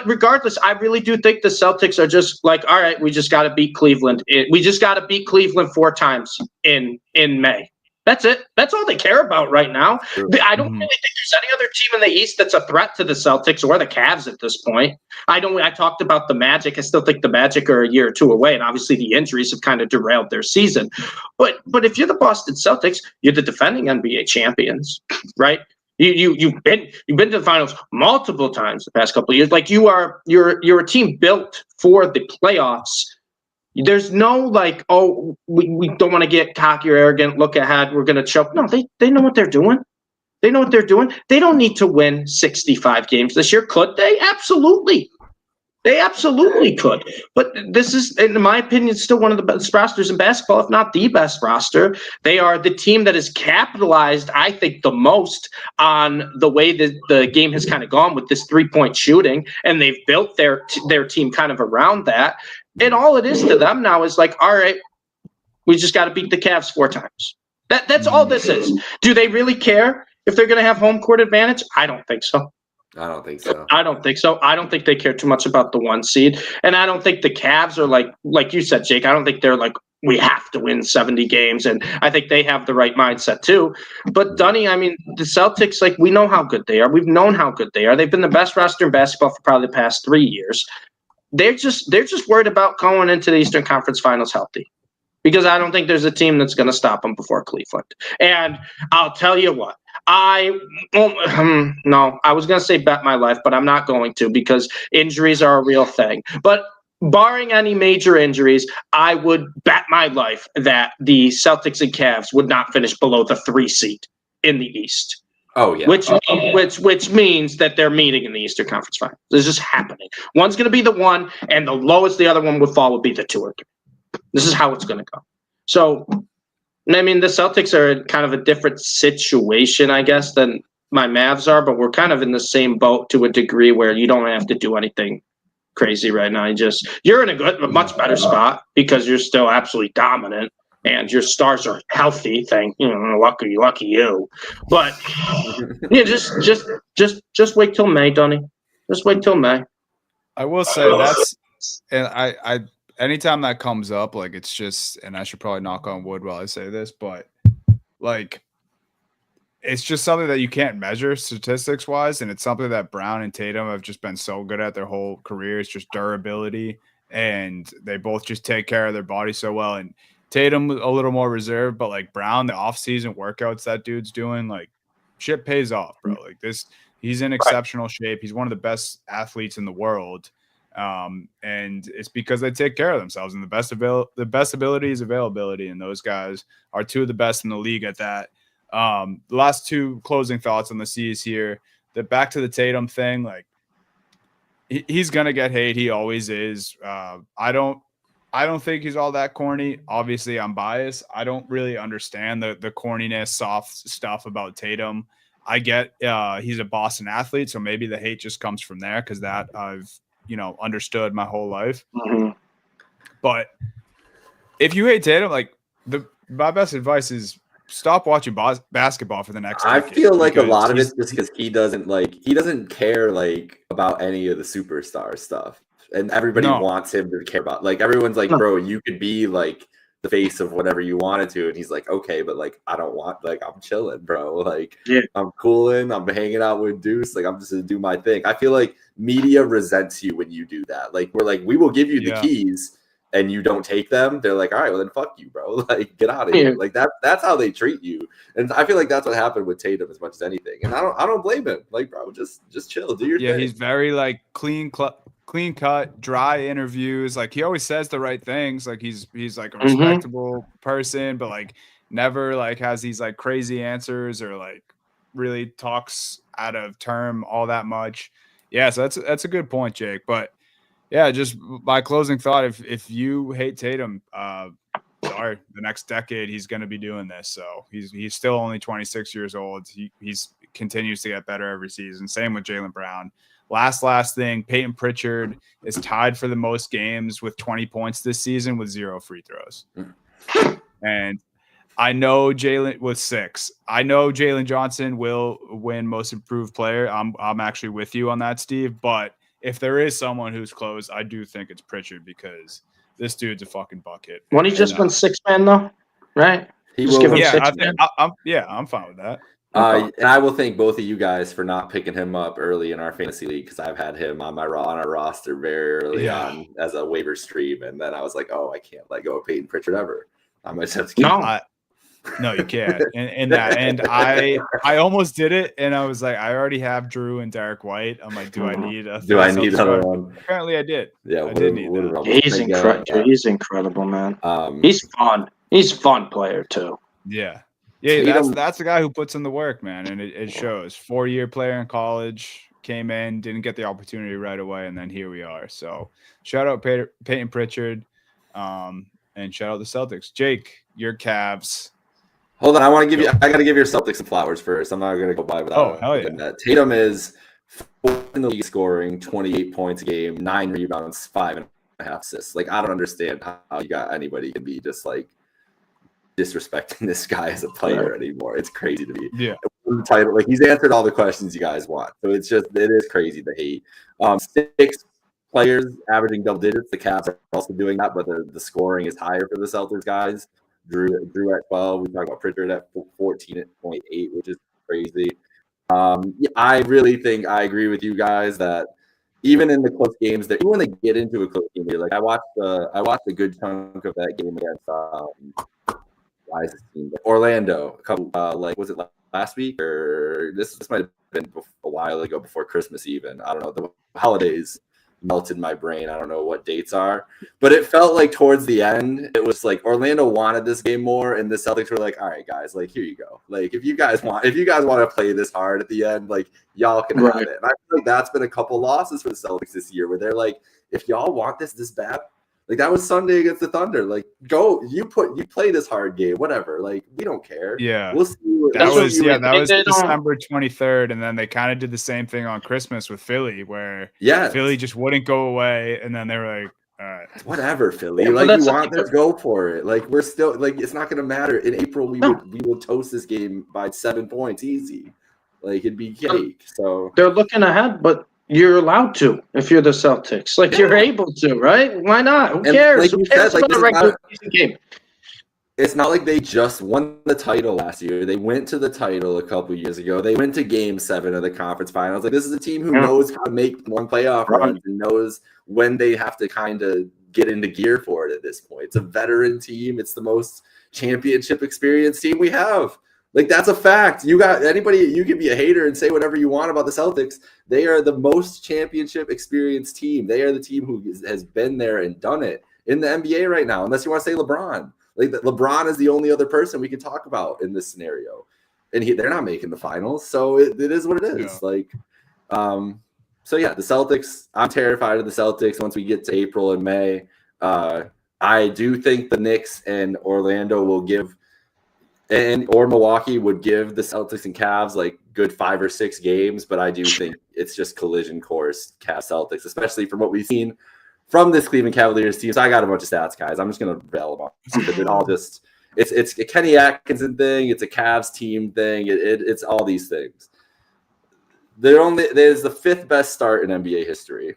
regardless, I really do think the Celtics are just like, all right, we just got to beat Cleveland. We just got to beat Cleveland 4 times in May. That's it. That's all they care about right now. I don't really think there's any other team in the East that's a threat to the Celtics or the Cavs at this point. I talked about the Magic. I still think the Magic are a year or two away, and obviously the injuries have kind of derailed their season. But if you're the Boston Celtics, you're the defending NBA champions, right? You've been to the finals multiple times the past couple of years. Like you're a team built for the playoffs. There's no like, oh, we don't want to get cocky or arrogant, look ahead, we're going to choke. No, they know what they're doing. They know what they're doing. They don't need to win 65 games this year. Could they? Absolutely. They absolutely could. But this is, in my opinion, still one of the best rosters in basketball, if not the best roster. They are the team that has capitalized, I think, the most on the way that the game has kind of gone with this 3-point shooting, and they've built their team kind of around that. And all it is to them now is like, all right, we just got to beat the Cavs 4 times. That's all this is. Do they really care if they're going to have home court advantage? I don't think so. I don't think so. I don't think they care too much about the 1 seed. And I don't think the Cavs are like you said, Jake, I don't think they're like, we have to win 70 games. And I think they have the right mindset too. But Dunny, I mean, the Celtics, like, we know how good they are. We've known how good they are. They've been the best roster in basketball for probably the past 3 years. They're just worried about going into the Eastern Conference Finals healthy, because I don't think there's a team that's going to stop them before Cleveland. And I'll tell you what, I was going to say bet my life, but I'm not going to, because injuries are a real thing. But barring any major injuries, I would bet my life that the Celtics and Cavs would not finish below the 3 seed in the East. Oh yeah. Which means that they're meeting in the Eastern Conference Final. This is happening. One's going to be the 1, and the lowest the other one would fall would be the 2 or 3. This is how it's going to go. So, I mean, the Celtics are in kind of a different situation, I guess, than my Mavs are, but we're kind of in the same boat to a degree where you don't have to do anything crazy right now. You're in a much better spot because you're still absolutely dominant. And your stars are healthy. Lucky you. But yeah, just wait till May, Donnie. Just wait till May. I will say that's, and I anytime that comes up, like it's just, and I should probably knock on wood while I say this, but like it's just something that you can't measure statistics wise, and it's something that Brown and Tatum have just been so good at their whole careers, just durability, and they both just take care of their body so well. And Tatum a little more reserved, but like Brown, the offseason workouts that dude's doing, like shit pays off, bro. Like this, he's in exceptional shape. He's one of the best athletes in the world. And it's because they take care of themselves, and the best ability is availability. And those guys are 2 of the best in the league at that. The last 2 closing thoughts on the C's here. The back to the Tatum thing, like he's gonna get hate. He always is. I don't think he's all that corny. Obviously, I'm biased. I don't really understand the corniness, soft stuff about Tatum. I get he's a Boston athlete, so maybe the hate just comes from there because that I've understood my whole life. Mm-hmm. But if you hate Tatum, like my best advice is stop watching basketball for the next decade. I feel like a lot of it's just because he doesn't care like about any of the superstar stuff, and everybody wants him to care about. Like everyone's like, bro, you could be like the face of whatever you wanted to, and he's like, okay, but like I don't want, like I'm chilling, bro. Like I'm cooling, I'm hanging out with Deuce, like I'm just gonna do my thing. I feel like media resents you when you do that. Like we're like, we will give you the keys, and you don't take them. They're like, all right, well then fuck you, bro. Like get out of here. Like that's how they treat you. And I feel like that's what happened with Tatum as much as anything. And I don't blame him. Like, bro, just chill, do your thing. Yeah, he's very like clean cut, dry interviews. Like he always says the right things. Like he's like a respectable person, but like never like has these like crazy answers or like really talks out of term all that much. Yeah, so that's a good point, Jake. But yeah, just my closing thought: if you hate Tatum, sorry, the next decade he's going to be doing this. So he's still only 26 years old. He's continues to get better every season. Same with Jaylen Brown. Last thing, Peyton Pritchard is tied for the most games with 20 points this season with 0 free throws. And I know Jalen with 6. I know Jalen Johnson will win Most Improved Player. I'm actually with you on that, Steve. But if there is someone who's close, I do think it's Pritchard because this dude's a fucking bucket. When he just went 6-man though, right? He just will. give him Yeah, 6 I'm fine with that. And I will thank both of you guys for not picking him up early in our fantasy league because I've had him on our roster very early on as a waiver stream, and then I was like, oh, I can't let go of Peyton Pritchard ever. I might have to keep him. No, you can't. And I almost did it, and I was like, I already have Drew and Derek White. I'm like, do I need another one? Apparently, I did. Yeah, I did need that. He's incredible. He's incredible, man. He's fun. He's a fun player too. Yeah, that's the guy who puts in the work, man, and it shows. 4-year player in college, came in, didn't get the opportunity right away, and then here we are. So shout out Peyton Pritchard, and shout out the Celtics. Jake, your Cavs. Hold on, I got to give your Celtics some flowers first. I'm not going to go by without that. Tatum is 4th in the league scoring, 28 points a game, 9 rebounds, 5.5 assists. Like, I don't understand how you got anybody can be just like disrespecting this guy as a player anymore. It's crazy to me. Yeah. Title, like he's answered all the questions you guys want. So it is crazy to hate. 6 players averaging double digits. The Cavs are also doing that, but the scoring is higher for the Celtics guys. Drew at 12. We talked about Pritchard at 14.8, which is crazy. I really think I agree with you guys that even in the close games, that even when they get into a close game, like I watched a good chunk of that game against Orlando. A couple, was it last week or this might have been a while ago before Christmas even. I don't know, the holidays. melted my brain. I don't know what dates are, but it felt like towards the end, it was like Orlando wanted this game more, and the Celtics were like, "All right, guys, like here you go. Like if you guys want to play this hard at the end, like y'all can have it." And I feel like that's been a couple losses for the Celtics this year, where they're like, "If y'all want this bad." Like that was Sunday against the Thunder. Like, go, you play this hard game, whatever. Like, we don't care. Yeah, we'll see. That was December 23rd, and then they kind of did the same thing on Christmas with Philly, where Philly just wouldn't go away, and then they were like, all right, whatever, Philly. Like you want this, go for it. Like we're still like it's not gonna matter. In April, we would toast this game by 7 points, easy. Like it'd be cake. So they're looking ahead, but you're allowed to if you're the Celtics. Like you're able to, right? Why not? Who cares? Like Who cares about a regular season game? It's not like they just won the title last year. They went to the title a couple years ago. They went to Game 7 of the conference finals. Like this is a team who knows how to make long playoff runs and knows when they have to kind of get into gear for it at this point. It's a veteran team. It's the most championship experienced team we have. Like that's a fact. You got anybody, you can be a hater and say whatever you want about the Celtics. They are the most championship experienced team. They are the team who has been there and done it in the NBA right now, unless you want to say LeBron. Like LeBron is the only other person we can talk about in this scenario. And they're not making the finals. So it is what it is. Yeah. So yeah, the Celtics, I'm terrified of the Celtics once we get to April and May. I do think the Knicks and Orlando will give or Milwaukee would give the Celtics and Cavs like good 5 or 6 games, but I do think it's just collision course Cavs Celtics, especially from what we've seen from this Cleveland Cavaliers team. So I got a bunch of stats, guys. I'm just gonna rail them off because it all just it's a Kenny Atkinson thing, it's a Cavs team thing, it's all these things. There's the 5th best start in NBA history.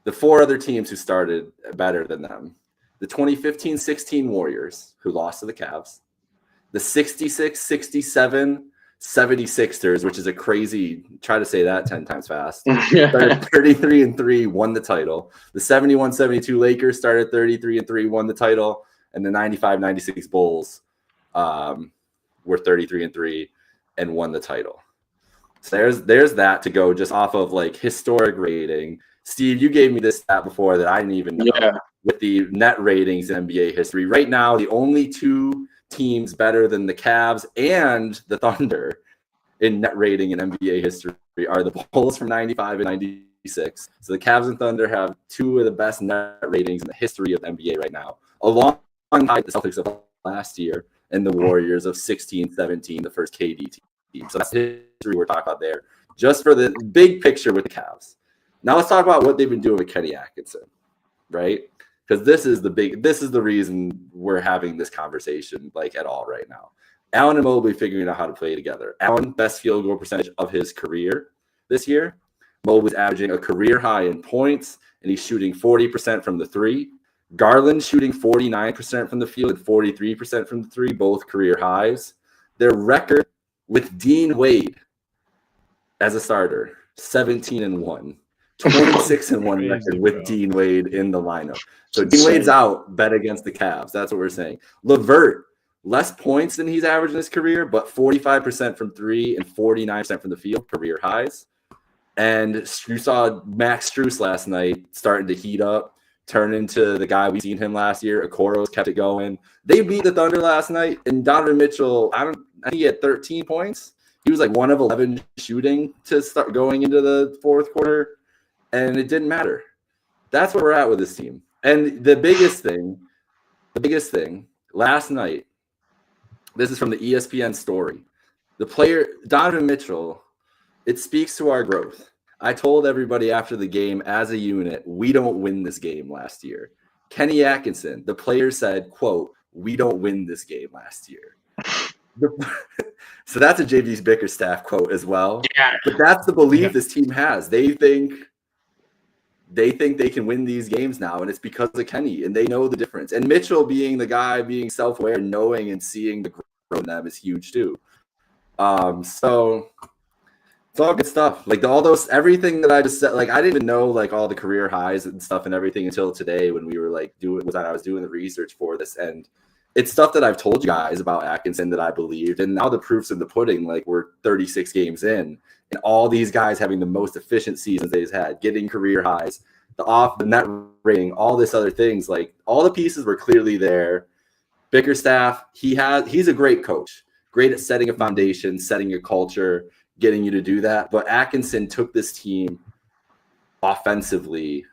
The 4 other teams who started better than them: the 2015-16 Warriors, who lost to the Cavs. The 66-67 76ers, which is a crazy, try to say that 10 times fast. 33-3, won the title. The 71-72 Lakers started 33-3, won the title. And the 95-96 Bulls were 33-3 and won the title. So there's that to go just off of like historic rating. Steve, you gave me this stat before that I didn't even know. Yeah. With the net ratings in NBA history. Right now, the only 2 teams better than the Cavs and the Thunder in net rating in NBA history are the Bulls from 95 and 96. So the Cavs and Thunder have 2 of the best net ratings in the history of NBA right now, alongside the Celtics of last year and the Warriors of 16-17, the first KD team. So that's the history we're talking about there, just for the big picture with the Cavs. Now let's talk about what they've been doing with Kenny Atkinson, right? Because this is the reason we're having this conversation like at all right now. Allen and Mobley figuring out how to play together. Allen, best field goal percentage of his career this year. Mobley's averaging a career high in points, and he's shooting 40% from the 3. Garland shooting 49% from the field and 43% from the 3, both career highs. Their record with Dean Wade as a starter, 17-1. 26-1 record with Dean Wade in the lineup. So Dean Wade's out, bet against the Cavs. That's what we're saying. LeVert, less points than he's averaged in his career, but 45% from 3 and 49% from the field, career highs. And you saw Max Strus last night starting to heat up, turn into the guy we've seen him last year. Okoro's kept it going. They beat the Thunder last night, and Donovan Mitchell, I think he had 13 points. He was like 1 of 11 shooting to start going into the 4th quarter. And it didn't matter. That's where we're at with this team. And the biggest thing, last night, this is from the ESPN story. The player, Donovan Mitchell, it speaks to our growth. I told everybody after the game as a unit, we don't win this game last year. Kenny Atkinson, the player said, quote, "We don't win this game last year." So that's a JB Bickerstaff quote as well. Yeah. But that's the belief this team has. They think they can win these games now, and it's because of Kenny, and they know the difference. And Mitchell being the guy, being self-aware, knowing and seeing the growth in them is huge too. So it's all good stuff. Like everything that I just said, like I didn't even know like all the career highs and stuff and everything until today when we were like I was doing the research for this, and it's stuff that I've told you guys about Atkinson that I believed, and now the proof's in the pudding. Like we're 36 games in. And all these guys having the most efficient seasons they've had, getting career highs. the net rating, all this other things. Like all the pieces were clearly there. Bickerstaff, he's a great coach, great at setting a foundation, setting a culture, getting you to do that. But Atkinson took this team offensively.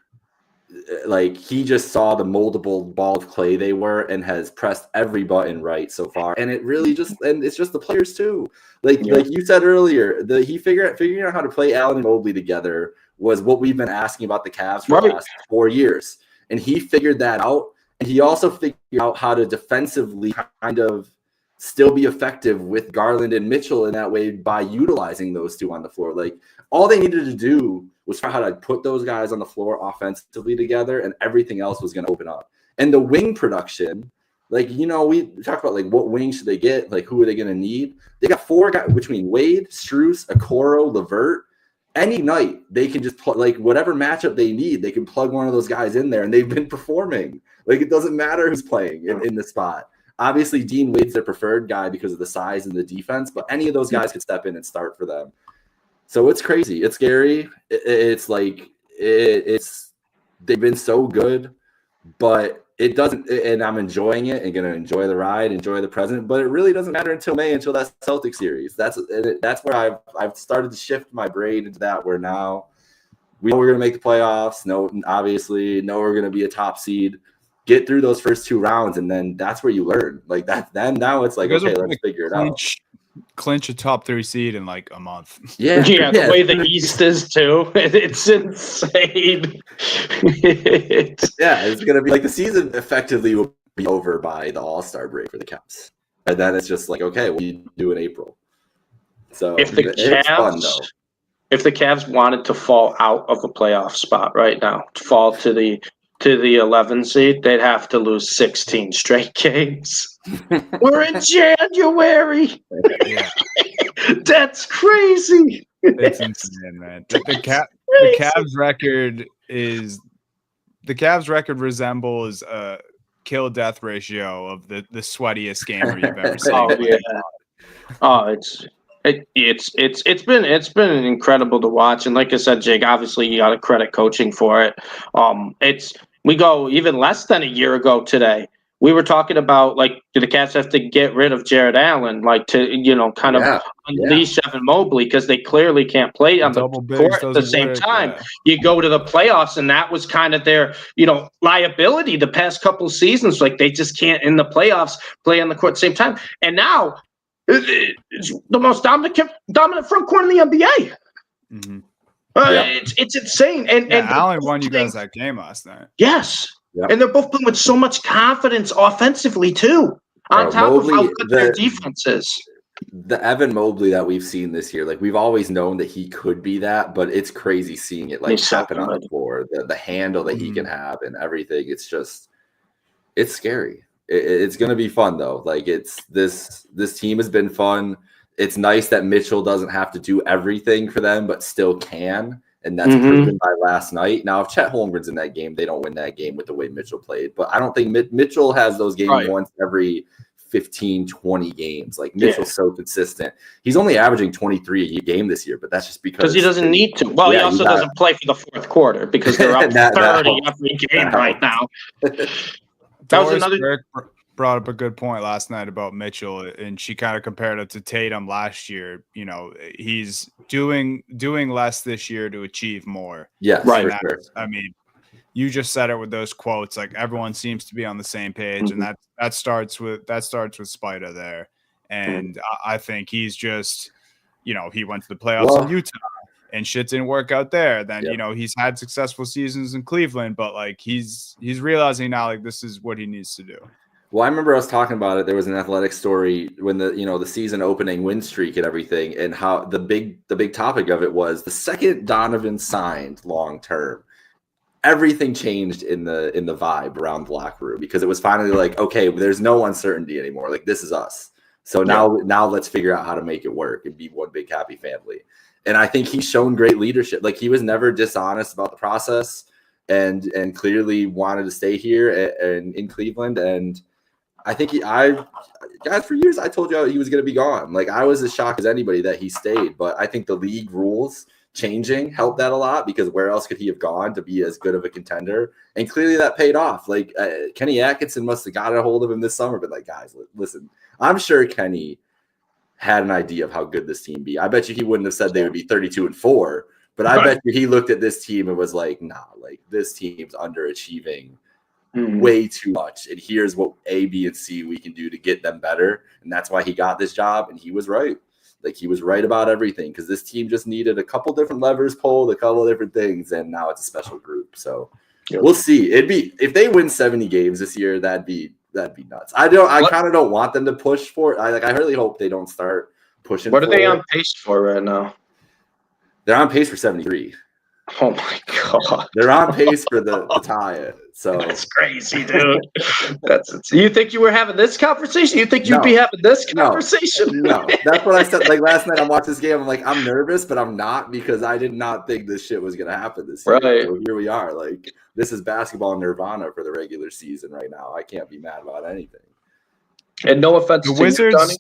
Like he just saw the moldable ball of clay they were and has pressed every button right so far. And it's just the players too. Like you said earlier, figuring out how to play Allen and Mobley together was what we've been asking about the Cavs for the last 4 years. And he figured that out. And he also figured out how to defensively kind of still be effective with Garland and Mitchell in that way by utilizing those two on the floor. Like all they needed to do was figure out how to put those guys on the floor offensively together, and everything else was going to open up. And the wing production, like, we talked about like what wing should they get? Like who are they going to need? They got 4 guys between Wade, Strus, Okoro, LeVert. Any night they can just like whatever matchup they need, they can plug one of those guys in there, and they've been performing. Like it doesn't matter who's playing in the spot. Obviously, Dean Wade's their preferred guy because of the size and the defense, but any of those guys could step in and start for them. So it's crazy. It's scary. It's like they've been so good, but it doesn't. And I'm enjoying it and going to enjoy the ride, enjoy the present. But it really doesn't matter until May, until that Celtics series. That's where I've started to shift my brain into that. Where now we know we're going to make the playoffs. No, obviously, know we're going to be a top seed. Get through those first 2 rounds, and then that's where you learn. Like that. Then now it's like, okay, let's figure it out. Clinch a top 3 seed in like a month. Yeah, the way the East is too. It's insane. It's gonna be like the season effectively will be over by the All-Star break for the Cavs, and then it's just like, okay, what do you do in April? So it's fun though. If the Cavs wanted to fall out of a playoff spot right now, fall to the 11 seed, they'd have to lose 16 straight games. We're in January. Yeah. That's crazy. It's insane, man. The Cavs record resembles a kill-death ratio of the sweatiest gamer you've ever seen. Oh yeah. It's been incredible to watch, and like I said, Jake, obviously you got to credit coaching for it. We go even less than a year ago today. We were talking about, like, do the Cavs have to get rid of Jared Allen, like, to, unleash Evan Mobley, because they clearly can't play on the court at the same time. Yeah. You go to the playoffs, and that was kind of their, liability the past couple seasons. Like, they just can't, in the playoffs, play on the court at the same time. And now, it's the most dominant front court in the NBA. Mm-hmm. It's insane. And Allen won you guys that game last night. Yes. Yep. And they're both playing with so much confidence offensively, too, on top of how good their defense is. The Evan Mobley that we've seen this year, like, we've always known that he could be that, but it's crazy seeing it, like, happen on the floor, the handle that he can have and everything. It's just – it's scary. It's going to be fun, though. Like, this team has been fun. It's nice that Mitchell doesn't have to do everything for them, but still can. And that's proven by last night. Now, if Chet Holmgren's in that game, they don't win that game with the way Mitchell played. But I don't think Mitchell has those games once every 15, 20 games. Like, Mitchell's so consistent. He's only averaging 23 a game this year, but that's just because he doesn't need to. Well, he also doesn't play for the fourth quarter because they're up 30 every game right now. That was another. Brought up a good point last night about Mitchell, and she kind of compared it to Tatum last year. He's doing less this year to achieve more. Yeah, right. Sure. I mean, you just said it with those quotes. Like, everyone seems to be on the same page, and that starts with Spida there. And I think he's just, he went to the playoffs in Utah, and shit didn't work out there. Then he's had successful seasons in Cleveland, but like he's realizing now, like, this is what he needs to do. Well, I remember us talking about it. There was an athletic story when the season opening win streak and everything, and how the big topic of it was the second Donovan signed long term, everything changed in the vibe around the locker room, because it was finally like, okay, there's no uncertainty anymore. Like, this is us. So now let's figure out how to make it work and be one big happy family. And I think he's shown great leadership. Like, he was never dishonest about the process, and clearly wanted to stay here and in Cleveland. And I think guys, for years I told you he was going to be gone. Like, I was as shocked as anybody that he stayed, but I think the league rules changing helped that a lot, because where else could he have gone to be as good of a contender? And clearly that paid off. Like Kenny Atkinson must have got a hold of him this summer, but like, guys, listen, I'm sure Kenny had an idea of how good this team be. I bet you he wouldn't have said they would be 32-4, but I bet you he looked at this team and was like, nah, like this team's underachieving way too much. And here's what A, B, and C we can do to get them better. And that's why he got this job. And he was right. Like he was right about everything, because this team just needed a couple different levers pulled, a couple different things, and now it's a special group. So we'll see. If they win 70 games this year, that'd be nuts. I kind of don't want them to push for it. I really hope they don't start pushing. What are they on pace for right now? They're on pace for 73. Oh my god! They're on pace for the tie. So that's crazy, dude. You think you were having this conversation? You think you'd be having this conversation? No, that's what I said. Like last night, I'm watching this game. I'm like, I'm nervous, but I'm not, because I did not think this shit was gonna happen this year. Right. So here we are. Like this is basketball nirvana for the regular season right now. I can't be mad about anything. And no offense the to Wizards. You, Donnie.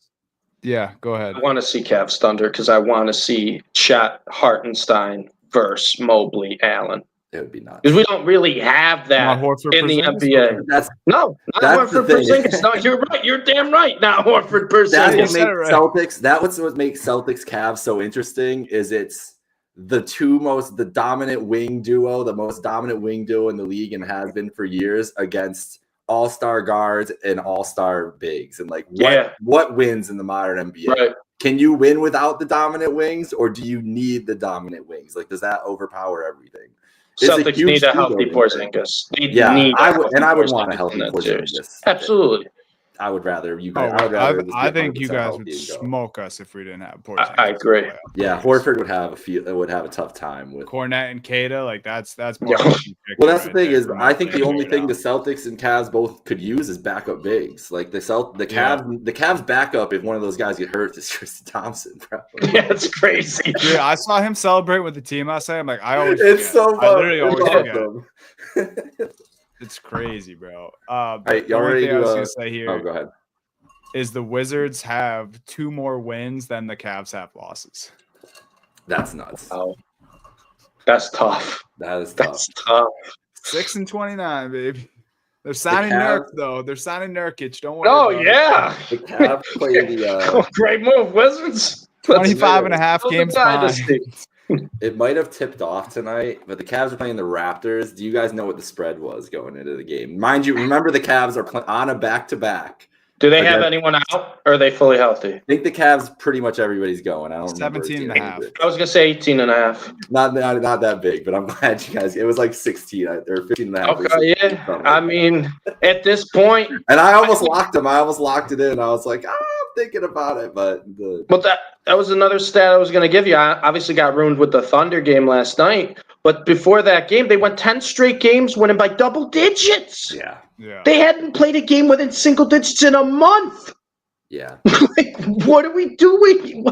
Yeah, go ahead. I want to see Cavs Thunder because I want to see Chet Hartenstein versus Mobley Allen. It would be nuts. Because we don't really have that in the NBA. That's Horford Porzingis. No, you're right. You're damn right. Not Horford Porzingis. That's what makes Celtics Cavs so interesting. Is it's the dominant wing duo, the most dominant wing duo in the league, and has been for years, against all-star guards and all-star bigs. And like what wins in the modern NBA? Right. Can you win without the dominant wings, or do you need the dominant wings? Like, does that overpower everything? Celtics need a healthy Porzingis. I would want a healthy Porzingis. Absolutely. I would rather you guys. I think you guys would smoke us if we didn't have Porzingis. I agree. Yeah, Horford would have a tough time with Cornette and Kata. Like that's more. Well, that's the thing is, I think the only thing the Celtics and Cavs both could use is backup bigs. Like the Cavs backup, if one of those guys get hurt, is Tristan Thompson. Probably. Yeah, it's crazy. Dude, I saw him celebrate with the team last night. I'm like, I literally always forget. It's crazy, bro. Right, y'all ready to I was gonna say here go ahead. Is the Wizards have 2 more wins than the Cavs have losses. That's nuts. Oh, that's tough. That's tough. 6-29, baby. They're signing Nurk, though. They're signing Nurkic. Don't worry. Oh, yeah. The Cavs play the great move, Wizards. 25.5 games behind. It might have tipped off tonight, but the Cavs are playing the Raptors. Do you guys know what the spread was going into the game? Mind you, remember the Cavs are on a back-to-back. Do they have anyone out, or are they fully healthy? I think the Cavs, pretty much everybody's going. I don't 17.5. I was going to say 18.5. Not that big, but I'm glad you guys – it was like 16 or 15.5. Okay, yeah. I mean, at this point – and I almost locked them. I almost locked it in. I was like, I'm thinking about it, but that was another stat I was going to give you. I obviously got ruined with the Thunder game last night, but before that game, they went 10 straight games, winning by double digits. Yeah. They hadn't played a game within single digits in a month. Yeah. Like, what are we doing?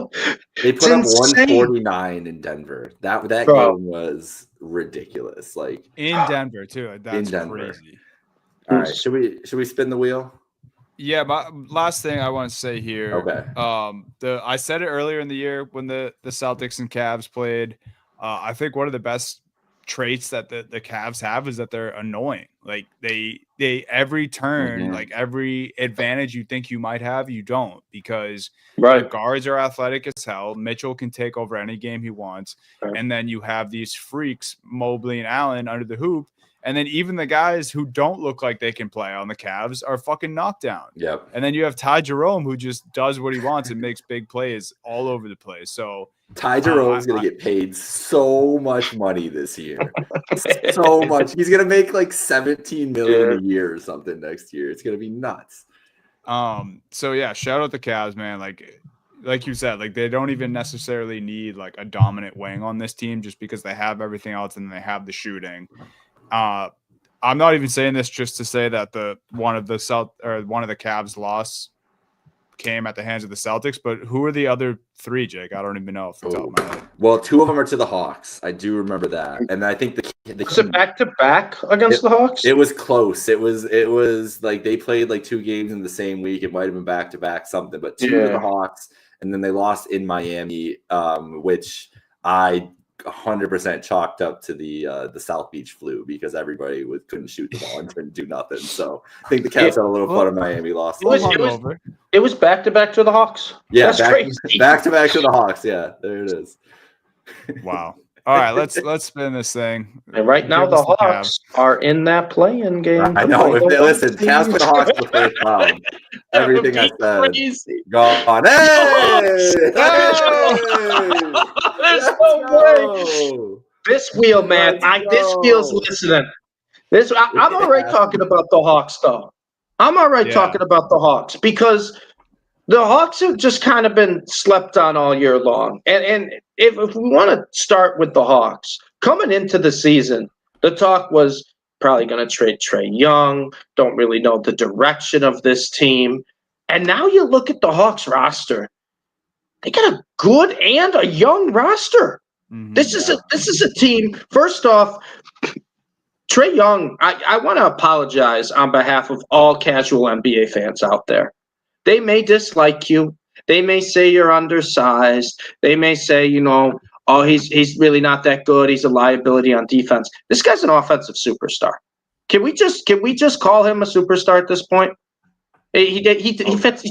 They put up 149 in Denver. That game was ridiculous. Like in Denver too. That's crazy. All right, should we spin the wheel? Yeah, but last thing I want to say here. Okay. I said it earlier in the year when the Celtics and Cavs played. I think one of the best traits that the Cavs have is that they're annoying. Like they every turn, like every advantage you think you might have, you don't, because the guards are athletic as hell. Mitchell can take over any game he wants. And then you have these freaks, Mobley and Allen, under the hoop. And then even the guys who don't look like they can play on the Cavs are fucking knocked down. Yep. And then you have Ty Jerome, who just does what he wants and makes big plays all over the place. So Ty Jerome's going to get paid so much money this year. So much. He's going to make like $17 million a year or something next year. It's going to be nuts. So yeah, shout out the Cavs, man. Like you said, like they don't even necessarily need like a dominant wing on this team just because they have everything else and they have the shooting. I'm not even saying this just to say that one of the Cavs loss came at the hands of the Celtics, but who are the other 3, Jake? I don't even know off the top of my head. Well, 2 of them are to the Hawks. I do remember that, and I think was it back to back against the Hawks? It was close. It was like they played like 2 games in the same week. It might have been back to back something, but 2 to the Hawks, and then they lost in Miami, which I 100% chalked up to the South Beach flu because everybody couldn't shoot the ball and couldn't do nothing. So I think the Cavs had a little fun of Miami lost. It was back to back to the Hawks. Yeah, that's crazy. Back to the Hawks. Yeah, there it is. Wow. All right, let's spin this thing. And right now the Hawks are in that play-in game. I know. If they listen, Cavs for the Hawks in the first round. Everything I said gone. There's no way. This wheel, man. This wheel's listening. I'm all right talking about the Hawks, though. I'm all right talking about the Hawks because the Hawks have just kind of been slept on all year long. And if we want to start with the Hawks, coming into the season, the talk was probably going to trade Trae Young, don't really know the direction of this team. And now you look at the Hawks roster, they got a good and a young roster. Mm-hmm. This is a team, first off, Trae Young, I want to apologize on behalf of all casual NBA fans out there. They may dislike you. They may say you're undersized. They may say, oh, he's really not that good. He's a liability on defense. This guy's an offensive superstar. Can we just call him a superstar at this point? He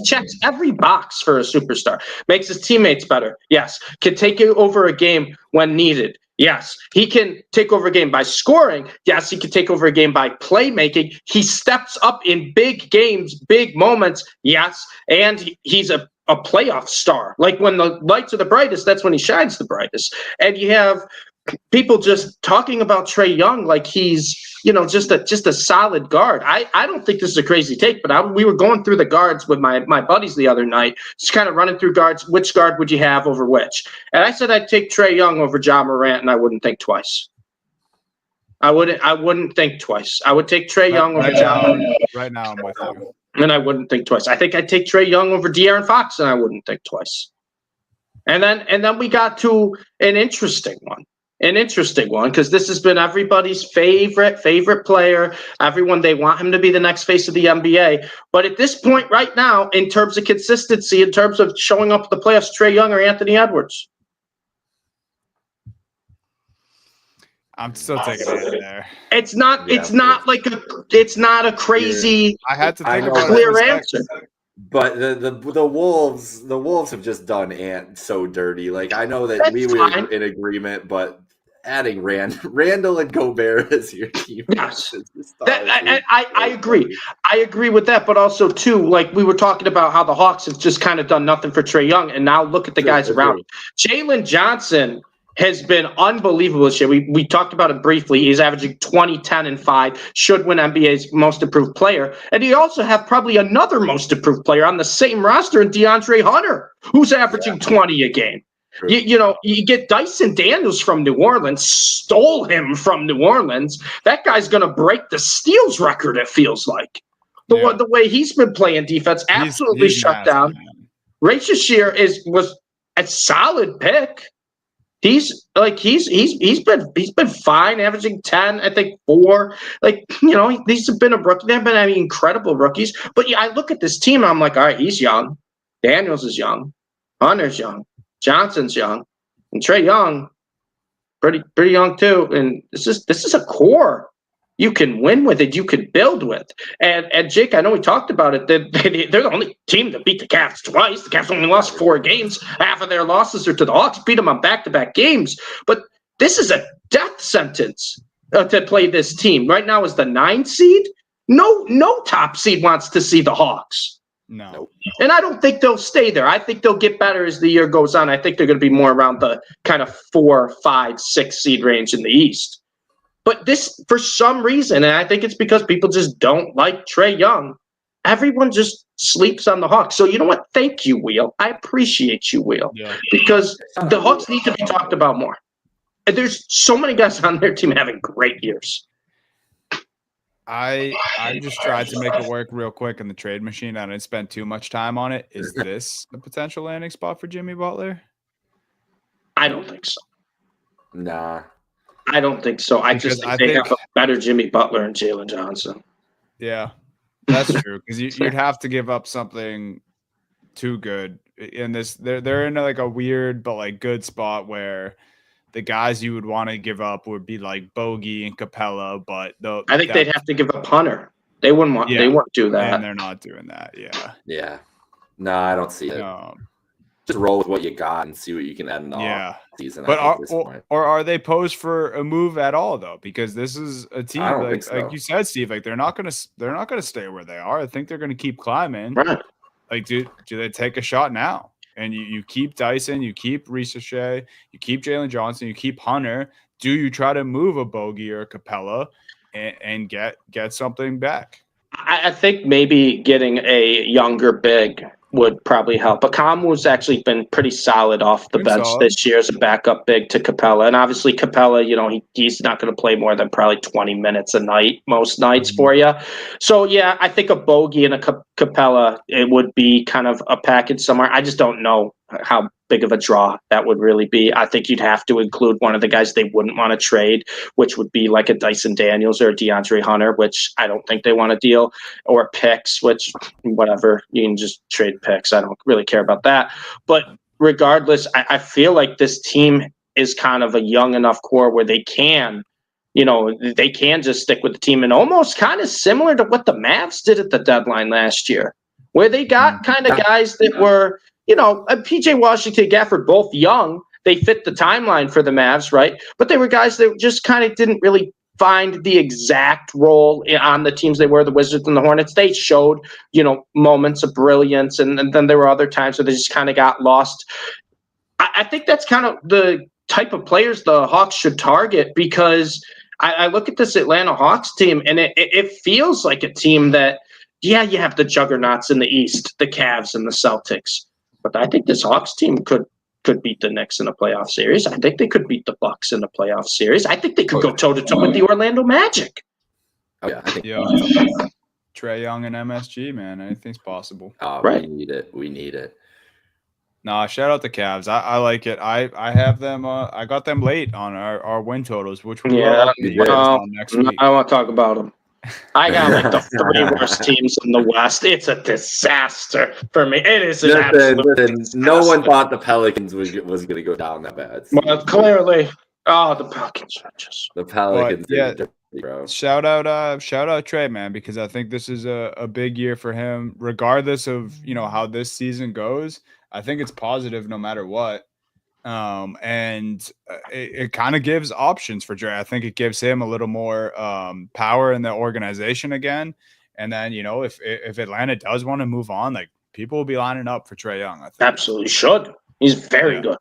checks every box for a superstar. Makes his teammates better. Yes. Can take over a game when needed. Yes. He can take over a game by scoring. Yes. He can take over a game by playmaking. He steps up in big games, big moments. Yes. And he's a playoff star. Like when the lights are the brightest, that's when he shines the brightest. And you have people just talking about Trae Young like he's, just a solid guard. I don't think this is a crazy take, but we were going through the guards with my buddies the other night, just kind of running through guards. Which guard would you have over which? And I said I'd take Trae Young over Ja Morant, and I wouldn't think twice. I wouldn't think twice. I would take Trae Young over Ja Morant. Right now, I'm with you. And I wouldn't think twice. I think I'd take Trae Young over De'Aaron Fox, and I wouldn't think twice. And then we got to an interesting one. Because this has been everybody's favorite player. Everyone, they want him to be the next face of the NBA. But at this point right now, in terms of consistency, in terms of showing up at the playoffs, Trae Young or Anthony Edwards? I'm still taking it there. It's not a crazy. I had to think about clear answer. But the Wolves have just done Ant so dirty. Like I know that we were in agreement, but adding Randall and Gobert as your team. Yes. I agree. I agree with that, but also too, like we were talking about how the Hawks have just kind of done nothing for Trae Young, and now look at the guys around him. Jalen Johnson has been unbelievable this year. We talked about it briefly. He's averaging 20, 10, and 5, should win NBA's most improved player. And you also have probably another most improved player on the same roster in DeAndre Hunter, who's averaging 20 a game. You get Dyson Daniels from New Orleans, stole him from New Orleans. That guy's going to break the steals record, it feels like. The way he's been playing defense, absolutely shut down. Ray Shashir was a solid pick. He's been fine, averaging 10, I think 4. These have been a rookie. They've been incredible rookies. But I look at this team, and I'm like, all right, he's young. Daniels is young. Hunter's young. Johnson's young. And Trae Young, pretty young too. And this is a core you can win with it, you can build with. And Jake, I know we talked about it. They're the only team that beat the Cavs twice. The Cavs only lost 4 games. Half of their losses are to the Hawks. Beat them on back-to-back games. But this is a death sentence to play this team. Right now is the 9 seed. No top seed wants to see the Hawks. No. And I don't think they'll stay there. I think they'll get better as the year goes on. I think they're going to be more around the kind of 4, 5, 6 seed range in the East. But this, for some reason, and I think it's because people just don't like Trae Young, everyone just sleeps on the Hawks. So you know what? Thank you, Wheel. I appreciate you, Wheel. Yeah. Because the Hawks need to be talked about more. And there's so many guys on their team having great years. I just tried to make it work real quick in the trade machine. I didn't spend too much time on it. Is this a potential landing spot for Jimmy Butler? I don't think so. Nah. I don't think so. I think they have a better Jimmy Butler and Jalen Johnson. Yeah, that's true. Because you'd have to give up something too good in this. They're in like a weird but like good spot where the guys you would want to give up would be like Bogey and Capella, but I think they'd have to give up Hunter. They wouldn't want. They wouldn't do that, and they're not doing that. Yeah. Yeah. No, I don't see it. Just roll with what you got and see what you can add in the off season. But are they posed for a move at all though? Because this is a team like you said, Steve. Like they're not gonna stay where they are. I think they're gonna keep climbing. Right. Like do they take a shot now? And you keep Dyson, you keep Shea, you keep Jalen Johnson, you keep Hunter. Do you try to move a Bogey or a Capella and get something back? I think maybe getting a younger big would probably help. But Kamu's actually been pretty solid off the bench this year as a backup big to Capella. And obviously Capella, he's not going to play more than probably 20 minutes a night, most nights for you. So, yeah, I think a Bogey and a Capella, it would be kind of a package somewhere. I just don't know how big of a draw that would really be. I think you'd have to include one of the guys they wouldn't want to trade, which would be like a Dyson Daniels or a DeAndre Hunter, which I don't think they want to deal, or picks, which whatever, you can just trade picks. I don't really care about that. But regardless, I feel like this team is kind of a young enough core where they can, they can just stick with the team, and almost kind of similar to what the Mavs did at the deadline last year, where they got kind of guys that were, PJ Washington, Gafford, both young. They fit the timeline for the Mavs, right? But they were guys that just kind of didn't really find the exact role on the teams they were, the Wizards and the Hornets. They showed, moments of brilliance, and then there were other times where they just kind of got lost. I think that's kind of the type of players the Hawks should target, because I look at this Atlanta Hawks team, and it feels like a team that, you have the juggernauts in the East, the Cavs and the Celtics. But I think this Hawks team could beat the Knicks in a playoff series. I think they could beat the Bucks in a playoff series. I think they could go toe-to-toe with the Orlando Magic. Oh, yeah, I think Trae Young and MSG, man. Anything's possible. Right. We need it. Nah, shout out the Cavs. I like it. I have them. I got them late on our win totals, which we will next week. I want to talk about them. I got like the 3 worst teams in the West. It's a disaster for me. It is an absolute disaster. No one thought the Pelicans was going to go down that bad. Well, clearly. Oh, the Pelicans are just the Pelicans. Bro. Shout out Trae, man, because I think this is a big year for him, regardless of how this season goes. I think it's positive no matter what. And it kind of gives options for Dre. I think it gives him a little more power in the organization again. And then, if Atlanta does want to move on, like, people will be lining up for Trae Young. I think absolutely should. He's very good.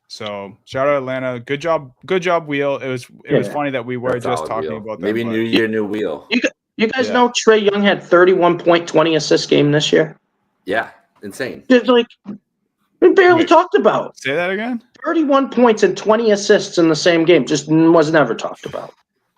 So shout out Atlanta. Good job, Wheel. It was funny that we were just talking about that. Maybe new year, new Wheel. You guys know Trae Young had 31.20 assist game this year? Yeah, insane. It's like, we barely talked about. Say that again? 31 points and 20 assists in the same game. Just was never talked about.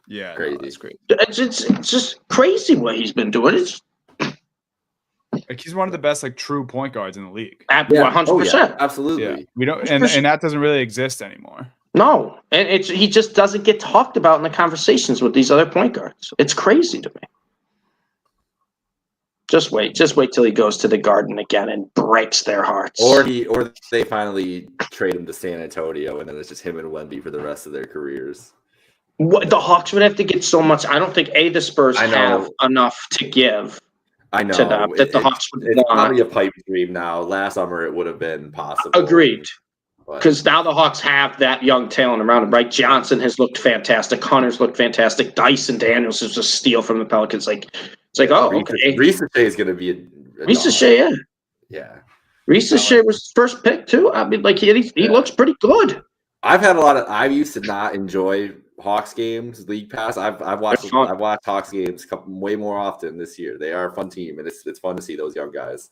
Yeah. Crazy. That's great. It's just crazy what he's been doing. It's like he's one of the best true point guards in the league. 100%. Absolutely. Yeah. We don't and that doesn't really exist anymore. No. And he just doesn't get talked about in the conversations with these other point guards. It's crazy to me. Just wait till he goes to the Garden again and breaks their hearts. Or they finally trade him to San Antonio, and then it's just him and Wemby for the rest of their careers. The Hawks would have to get so much. I don't think the Spurs have enough to give. I know to them that the Hawks would want. It's probably a pipe dream now. Last summer it would have been possible. Agreed. Because now the Hawks have that young talent around him, right? Johnson has looked fantastic. Hunter's looked fantastic. Dyson Daniels is a steal from the Pelicans. It's like, oh, okay. Reese Shea is going to be a Reese Shea, yeah. Reese Shea was first pick too. I mean, he looks pretty good. I used to not enjoy Hawks games, League Pass. I've watched Hawks games way more often this year. They are a fun team, and it's fun to see those young guys.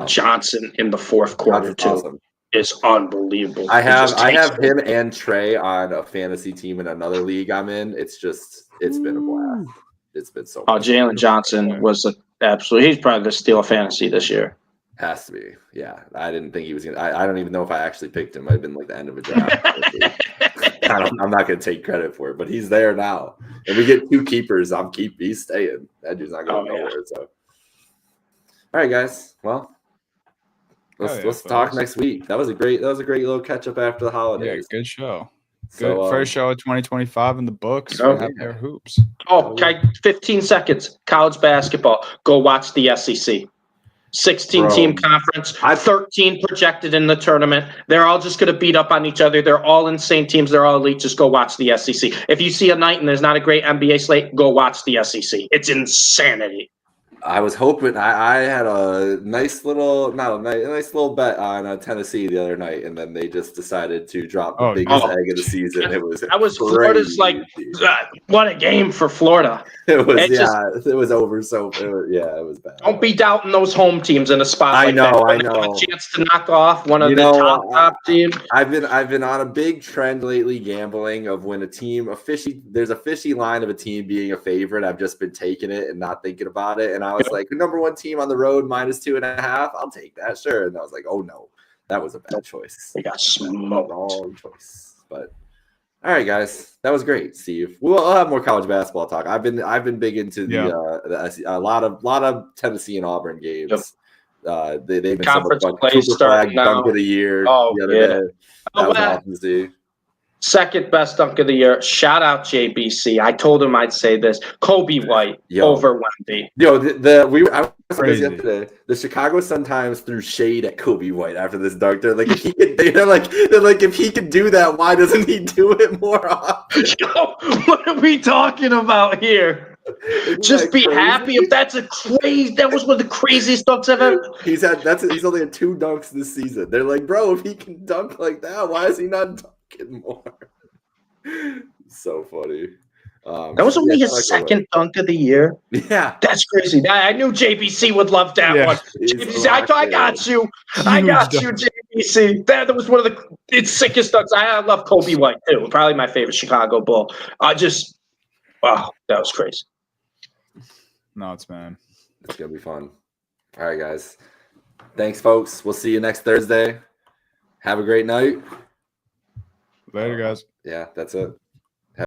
Johnson in the fourth quarter too. Awesome. Is unbelievable. I have him and Trae on a fantasy team in another league I'm in. It's been a blast. It's been so much. Jalen Johnson was he's probably the steal of fantasy this year. Has to be. Yeah. I didn't think he was gonna I don't even know if I actually picked him. It might have been like the end of a draft. I'm not gonna take credit for it, but he's there now. If we get 2 keepers, he's staying. That dude's not going nowhere. So all right, guys. Well, Let's talk next week. That was a great little catch up after the holidays. Yeah, good show. Good first show of 2025 in the books. Happy Hour Hoops. Oh, 15 seconds. College basketball. Go watch the SEC. 16-team conference, 13 projected in the tournament. They're all just going to beat up on each other. They're all insane teams. They're all elite. Just go watch the SEC. If you see a night and there's not a great NBA slate, go watch the SEC. It's insanity. I was hoping I had a nice little bet on Tennessee the other night, and then they just decided to drop the biggest egg of the season. It was Florida's like, what a game for Florida. It was over. So it was bad. Don't be doubting those home teams in a spot like that. I know. A chance to knock off one of the top teams. I've been on a big trend lately gambling of when a team there's a fishy line of a team being a favorite. I've just been taking it and not thinking about it. And I was like, the number one team on the road -2.5. I'll take that, sure. And I was like, oh no, that was a bad choice. They got smoked. Wrong choice. But all right, guys, that was great, Steve. I'll have more college basketball talk. I've been big into a lot of Tennessee and Auburn games. Yep. They've been conference play Cooper starting Flag now. Dunk of the year the other day. That was awesome to see. Second best dunk of the year. Shout out JBC. I told him I'd say this. Kobe White over Wemby. I was yesterday. The Chicago Sun-Times threw shade at Kobe White after this dunk. They're like, if he can do that, why doesn't he do it more often? Yo, what are we talking about here? Just be happy if that was one of the craziest dunks I've ever. He's only had 2 dunks this season. They're like, bro, if he can dunk like that, why is he not dunking more? So funny. That was only his second dunk of the year. Yeah, that's crazy. I knew JBC would love that one. JBC, I got you. I got you, JBC. That was one of the sickest dunks. I love Kobe White too. Probably my favorite Chicago Bull. Wow, that was crazy. Nuts, man. It's gonna be fun. All right, guys. Thanks, folks. We'll see you next Thursday. Have a great night. Later, guys. Yeah, that's it.